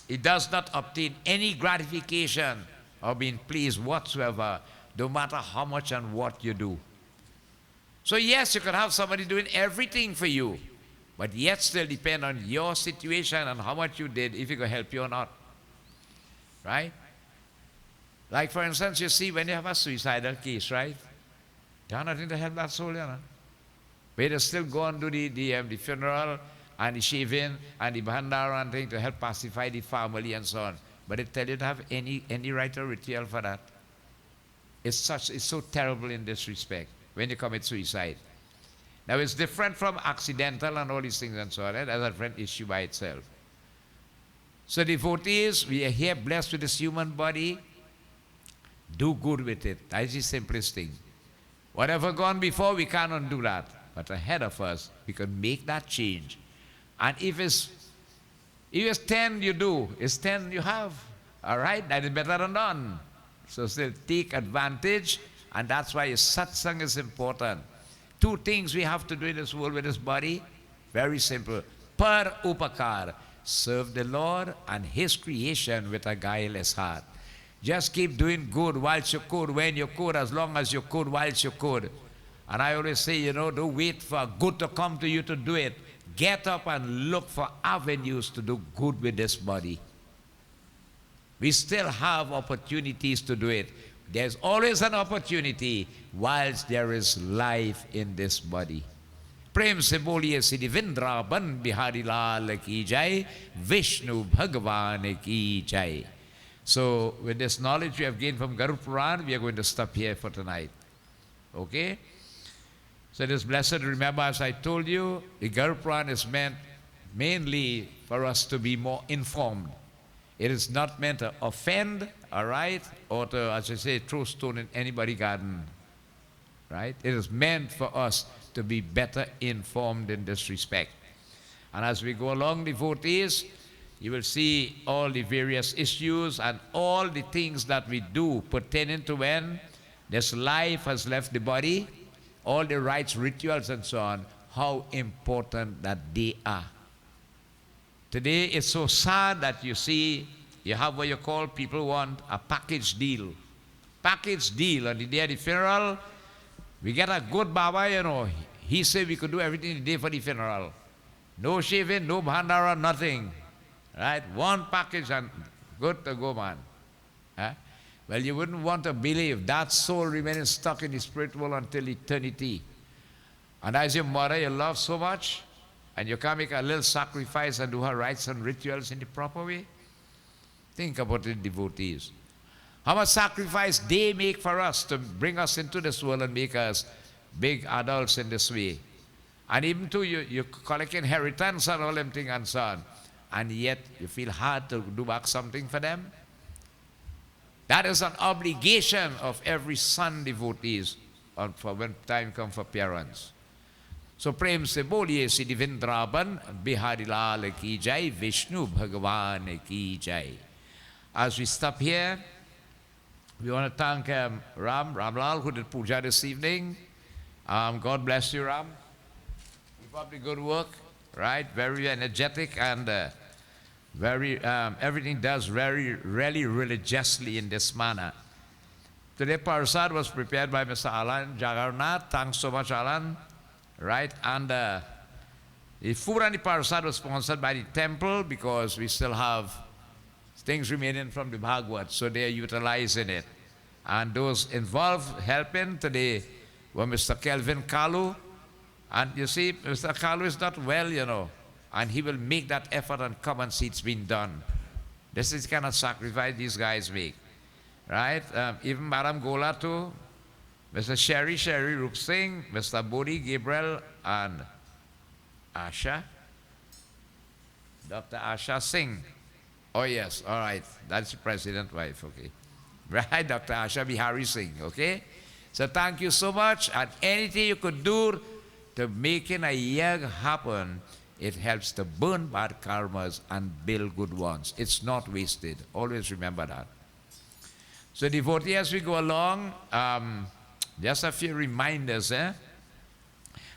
It does not obtain any gratification or being pleased whatsoever, no matter how much and what you do. So yes, you can have somebody doing everything for you, but yet still depend on your situation and how much you did, if he could help you or not. Right? Like for instance, you see when you have a suicidal case, right? You have nothing to help that soul, you know. But they still go and do the funeral and the shaving and the bhandara and thing to help pacify the family and so on. But they tell you to have any right or ritual for that. It's so terrible in this respect when you commit suicide. Now it's different from accidental and all these things and so on. Right? That's a different issue by itself. So devotees, we are here blessed with this human body. Do good with it. That's the simplest thing. Whatever gone before, we can't undo that. But ahead of us, we can make that change. And if it's 10 you do, it's 10 you have. All right? That is better than none. So still take advantage, and that's why satsang is important. 2 things we have to do in this world with this body. Very simple. Per upakar. Serve the Lord and His creation with a guileless heart. Just keep doing good whilst you could, when you could, as long as you could, whilst you could. And I always say, don't wait for good to come to you to do it. Get up and look for avenues to do good with this body. We still have opportunities to do it. There's always an opportunity whilst there is life in this body. Prem se boliye Siddhi Vrindavan Bihari Lal ki jai, Vishnu Bhagavan ki jai. So with this knowledge we have gained from Garuda Purana, we are going to stop here for tonight. Okay? So it is blessed. Remember, as I told you, the Garuda Purana is meant mainly for us to be more informed. It is not meant to offend, all right, or to, as I say, throw stone in anybody's garden, right? It is meant for us to be better informed in this respect. And as we go along, devotees, you will see all the various issues and all the things that we do pertaining to when this life has left the body, all the rites, rituals, and so on, how important that they are. Today, it's so sad that you see, you have what you call, people want a package deal. Package deal. On the day of the funeral, we get a good Baba, he said we could do everything the day for the funeral. No shaving, no bhandara, nothing. Right? One package and good to go, man. Huh? Well, you wouldn't want to believe that soul remaining stuck in the spirit world until eternity. And as your mother you love so much, and you can make a little sacrifice and do her rites and rituals in the proper way. Think about it, devotees. How much sacrifice they make for us to bring us into this world and make us big adults in this way. And even too, you collect inheritance and all them things and so on. And yet you feel hard to do back something for them. That is an obligation of every son, devotees, for when time comes for parents. So prem se boliye Siddhi Vrindavan Bihari Lal ki jai, Vishnu Bhagavan ki jai. As we stop here, we want to thank Ramlal, who did puja this evening. God bless you, Ram. Keep up the good work, right? Very energetic and everything does really religiously in this manner. Today, Parasad was prepared by Mr. Alan Jagannath. Thanks so much, Alan. Right? And the food and the Parasad was sponsored by the temple because we still have things remaining from the Bhagavad, so they are utilizing it. And those involved helping today were Mr. Kelvin Kalu. And you see, Mr. Kalu is not well, and he will make that effort and come and see it's been done. This is the kind of sacrifice these guys make. Right? Even Madam Gola too, Mr. Sherry Rup Singh, Mr. Bodhi Gabriel, and Asha, Dr. Asha Singh. Oh yes, all right, that's the president's wife, okay. Right, Dr. Asha Bihari Singh, okay? So thank you so much, and anything you could do to making a young happen It helps to burn bad karmas and build good ones. It's not wasted. Always remember that. So devotee, as we go along, just a few reminders.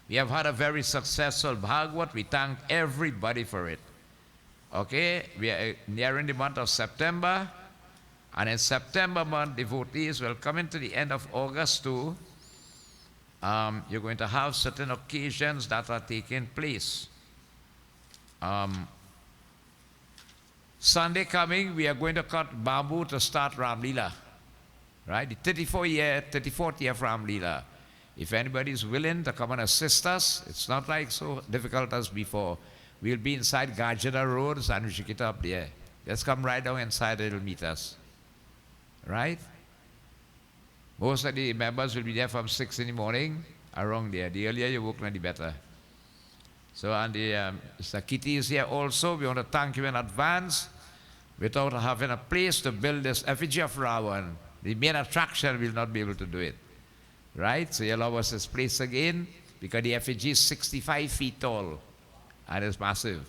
We have had a very successful Bhagavad. We thank everybody for it. Okay, we are nearing the month of September. And in September month, devotees will come into the end of August too. You're going to have certain occasions that are taking place. Sunday coming, we are going to cut bamboo to start Ram Leela. Right? The 34th year of Ram Leela. If anybody is willing to come and assist us, it's not like so difficult as before. We'll be inside Gajada Road, and we should get up there. Just come right down inside, it'll meet us. Right? Most of the members will be there from 6 in the morning, around there. The earlier you work, the better. So, and the Sakiti is here also. We want to thank you in advance. Without having a place to build this effigy of Ravan, the main attraction will not be able to do it. Right? So you allow us this place again, because the effigy is 65 feet tall, and it's massive.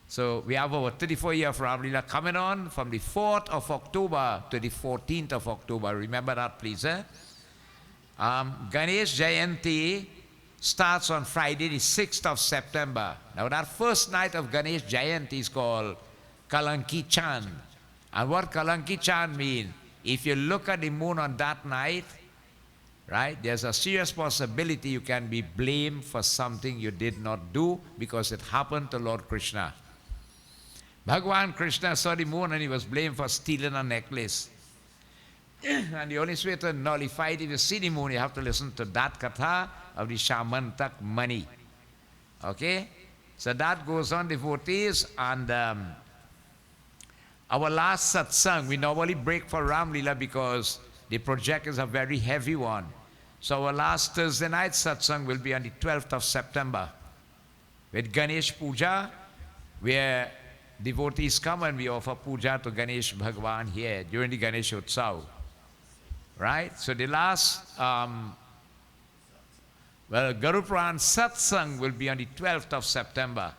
So we have our 34th year of Ram Leela coming on from the 4th of October to the 14th of October. Remember that, please. Ganesh Jayanti starts on Friday, the 6th of September. Now that first night of Ganesh Jayanti is called Kalanki Chand. And what Kalanki Chand means, if you look at the moon on that night, right, there's a serious possibility you can be blamed for something you did not do because it happened to Lord Krishna. Bhagavan Krishna saw the moon and he was blamed for stealing a necklace. And the only way to nullify it, if you see the moon, you have to listen to that katha of the Shamantak Mani. Okay? So that goes on, devotees. And our last satsang, we normally break for Ram Leela because the project is a very heavy one. So our last Thursday night satsang will be on the 12th of September with Ganesh Puja, where devotees come and we offer puja to Ganesh Bhagwan here during the Ganesh Utsav. Right? So the last, Garuda Purana Satsangh will be on the 12th of September.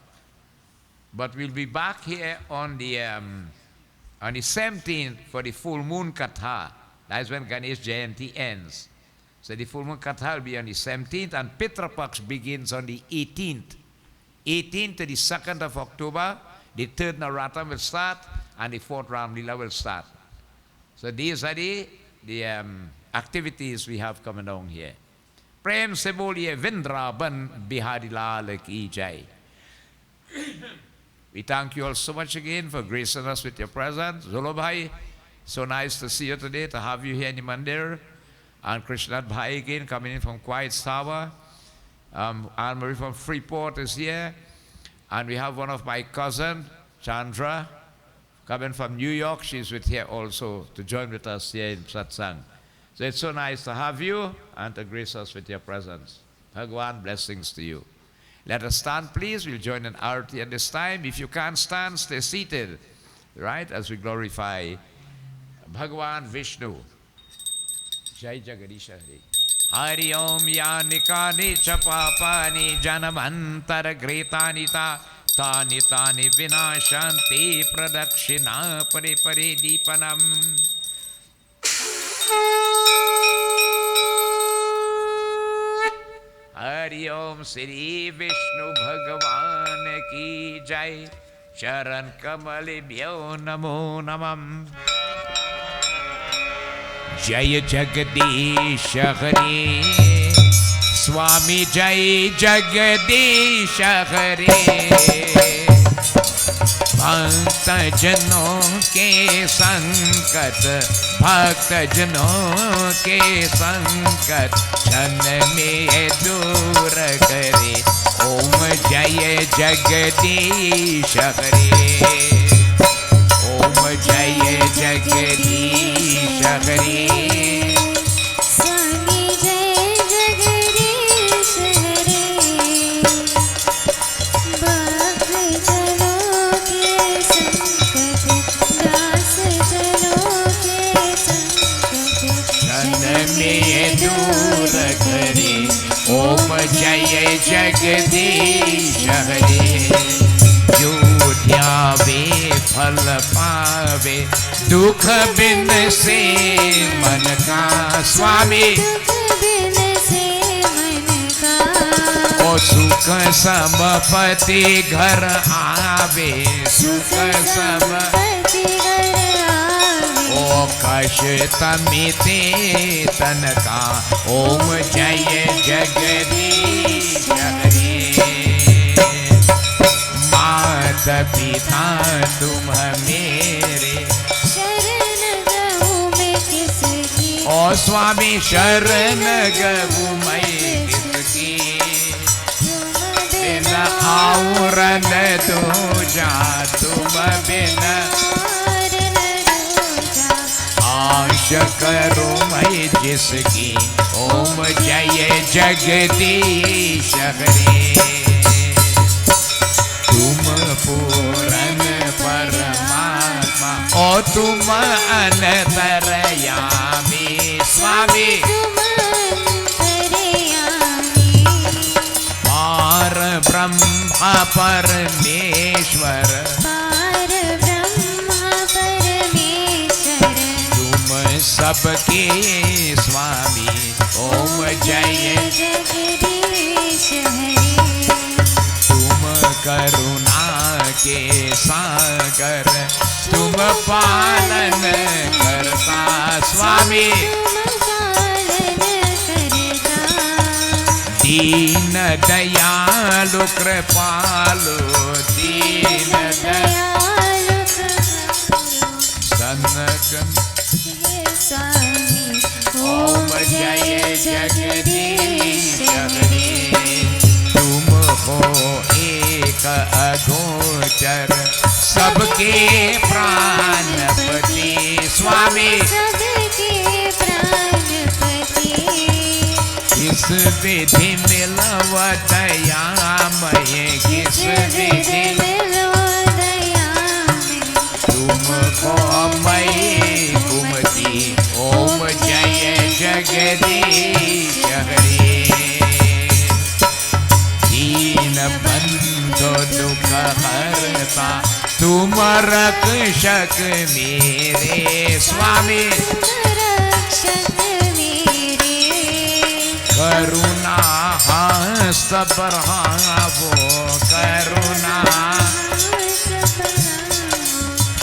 But we'll be back here on the 17th for the full moon katha. That's when Ganesh Jayanti ends. So the full moon katha will be on the 17th, and Pitra Paksh begins on the 18th. 18th to the 2nd of October, the 3rd Navratri will start, and the 4th Ram Leela will start. So these are the activities we have coming down here. Prem se boliye Vrindavan Bihari Lal ki jai. We thank you all so much again for gracing us with your presence. Zolo Bhai, so nice to see you today, to have you here in the mandir. And Krishnath Bhai again coming in from Quiet Tower. Anne-Marie from Freeport is here. And we have one of my cousins, Chandra, coming from New York. She's with here also to join with us here in Satsang. So it's so nice to have you and to grace us with your presence. Bhagwan, blessings to you. Let us stand, please. We'll join in Arati at this time. If you can't stand, stay seated, right, as we glorify Bhagwan Vishnu. Jai Jagadish Hari. Hari Om Yanikani Chapapani Janamantar Gretanita Tani Tani Vinashanti Pradakshina Pari Pari Deepanam. Hari Om Sri Vishnu Bhagavan Ki Jai. Charan Kamali Bhyo Namo Namam. Jai Jagadish Hari. Swami Jai Jagadish Hari. भक्त जनों के संकट, भक्त जनों के संकट क्षण में दूर करे। ओम जय जगदीश हरे। ओम जय जगदीश हरे। ओम जय जगदीश हरे। जो ध्यावे फल पावे दुख बिन से मन का स्वामी। ओ सुख समपति घर आवे सुख समपति घर आवे। ओ कष्ट मिटे तन का ओम जय जगदीश हरे। मात पिता तुम मेरे शरण गहूँ मैं किसकी। ओ स्वामी शरण गहूँ मैं किसकी। बिना और न दूजा तुम बिना आश करो मैं जिसकी। ओम जय जगदीश हरे। तुम पूरन परमात्मा ओ तुम अनंतरयामी स्वामी। पार ब्रह्मा परमेश्वर पार ब्रह्मा परमेश्वर। तुम सबके स्वामी। ओम जय जगदीश हरे। तुम करुणा के सागर तुम पालन करता स्वामी। दीन दयालु कृपालु दीन दयालु सनक स्वामी। ओम जय जगदीश हरे। तुम हो एक अगोचर सबके प्राणपति स्वामी। सबके प्राणपति। किस विधि मिलव दयामय किस विधि मिलव दयामय। तुमको मैं कुमति। ओम जय जगदीश हरे। दीन बंधु दुख हरता तुम रक्षक मेरे स्वामी। करुणा हस्त बढ़ावो करुणा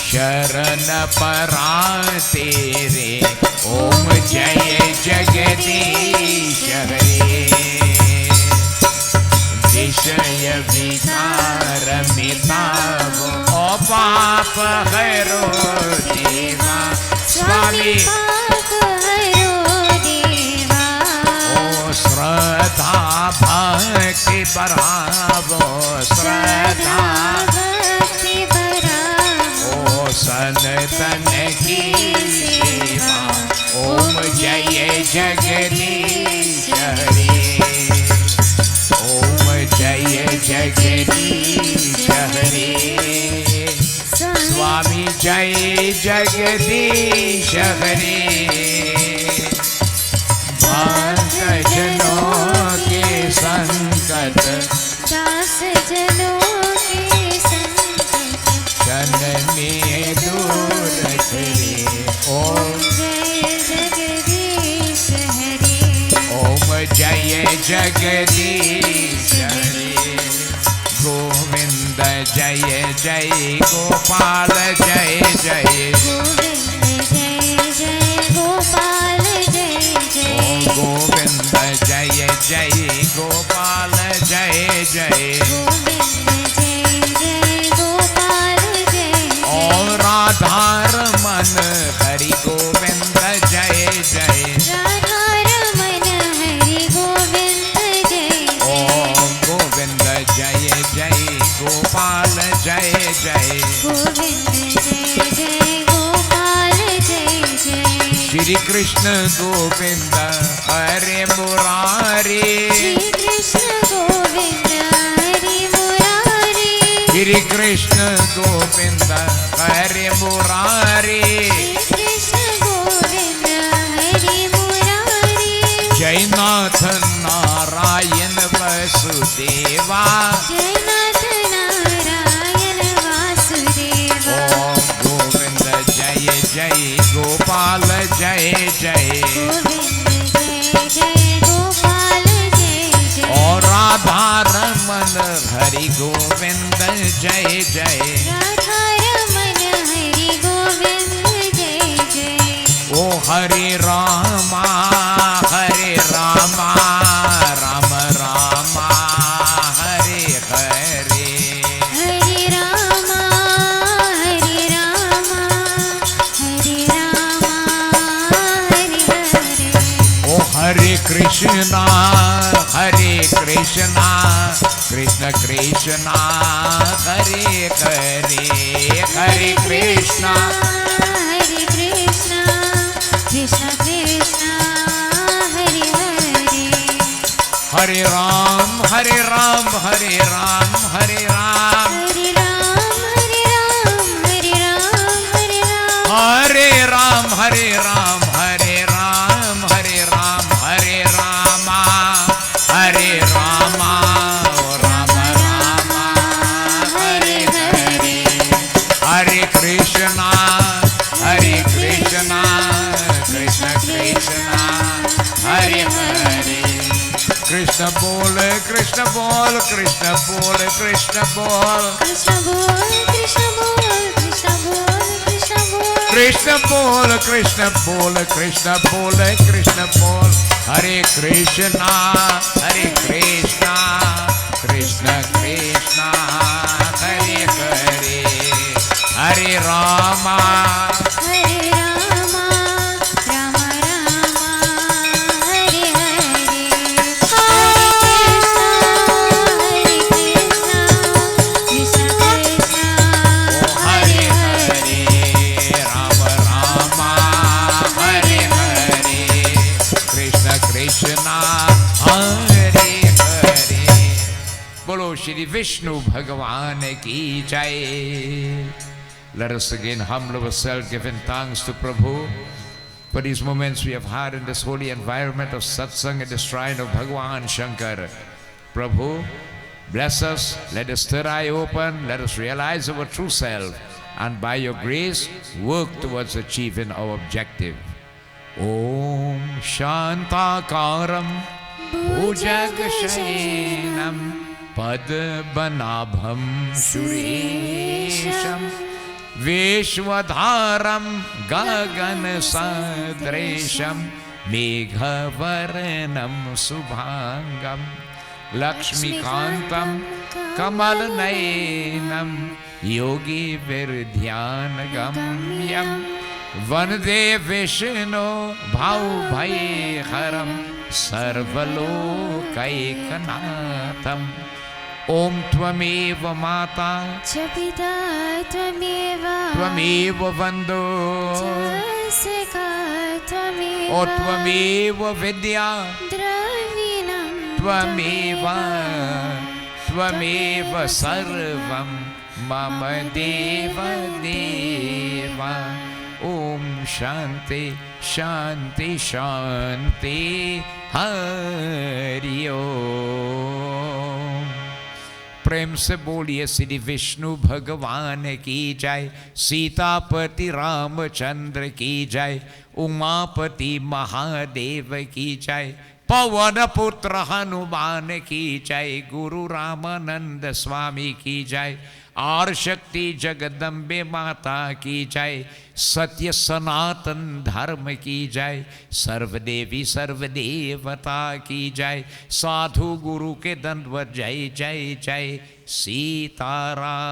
शरण परा तेरे। ओम जय जगदीश हरे। विषय विकार मिटावो ओ पाप हरो देवा स्वामी। श्रद्धा भक्ति बढ़ावो श्रद्धा भक्ति बढ़ावो। ओ सनातन की सेवा। ओम जय जगदीश हरे। ओम जय जगदीश हरे। स्वामी जय जगदीश हरे। जनों के संकट दास जनों के संकट क्षण में दूर करे। ओम जय जगदीश हरे। ओम जय जगदीश हरे। गोविंद जय जय गोपाल जय जय गोविंद जय जय गोपाल जय जय। गोविंद जय जय गोपाल जय जय गोविंद जय जय गोपाल जय। और राधारमण हरि गोविंद जय जय राधारमण हरि गोविंद जय। ओम गोविंद जय जय गोपाल जय जय गोविंद जय जय गोपाल जय जय। श्री कृष्ण गोविंद हरे मुरारी। श्री कृष्ण गोविंद हरे मुरारी। श्री कृष्ण गोविंद हरे मुरारी। श्री कृष्ण गोविंद हरे मुरारी। जयनाथ नारायण वासुदेवा जय नाथ नारायण वासुदेवा ओम गोविंद जय जय गोपाल जय जय गोविंद जय जय गोपाल जय जय और राधा रमन हरि गोविंद जय जय राधा रमन हरि गोविंद जय जय ओ हरे रामा राम रामा हरे हरे हरे रामा हरे रामा हरे रामा हरे हरे ओ हरे कृष्णा कृष्ण कृष्णा हरे हरे हरे कृष्णा हरे कृष्णा कृष्ण कृष्ण हरे हरे हरे राम हरे राम हरे राम हरे राम हरे राम हरे राम हरे राम हरे राम हरे राम हरे राम हरे राम हरे राम हरे रामा हरे रामा राम रामा हरे हरे हरे कृष्णा कृष्ण कृष्ण हरे हरे कृष्ण बोल कृष्ण बोल कृष्ण बोल कृष्ण बोल कृष्ण बोल कृष्ण बोल कृष्ण बोल कृष्ण बोल कृष्ण बोल कृष्ण बोल कृष्ण बोल हरे कृष्णा कृष्ण कृष्ण हरे हरे हरे रामा हरे रामा राम रामा हरे हरे हरे कृष्ण कृष्ण कृष्ण हरे हरे राम रामा हरे हरे कृष्ण कृष्ण हरे हरे बोलो श्री विष्णु भगवान की जय। Let us again humble ourselves, giving thanks to Prabhu for these moments we have had in this holy environment of satsang at the shrine of Bhagwan Shankar. Prabhu, bless us, let us third eye open, let us realize our true self, and by your grace, work towards achieving our objective. Om Shantakaram Bhujagashayenam Padmanabham Suresham Vishwadharam Gagan Sadresham Meghavarnam Subhangam Lakshmikantam Kamalnayenam Yogi Virdhyanagamyam Vande Vishnu Bhaubhaiharam Sarvalokaikkanatham Om Tvameva Mata च पिता त्वमेव Tvameva Vando च सखा त्वमेव O Tvameva Vidya द्रविणं Tvameva Sarvam Mama Deva Deva Om Shanti Shanti Shanti Hari Om। प्रेम से बोलिए श्री विष्णु भगवान की जय, सीतापति रामचंद्र की जय, उमापति महादेव की जय, पवन पुत्र हनुमान की जय, गुरु रामानंद स्वामी की जय, और शक्ति जगदम्बे माता की जय, सत्य सनातन धर्म की जय, सर्वदेवी सर्वदेवता की जय, साधु गुरु के दंडवत जय जय जय सीताराम।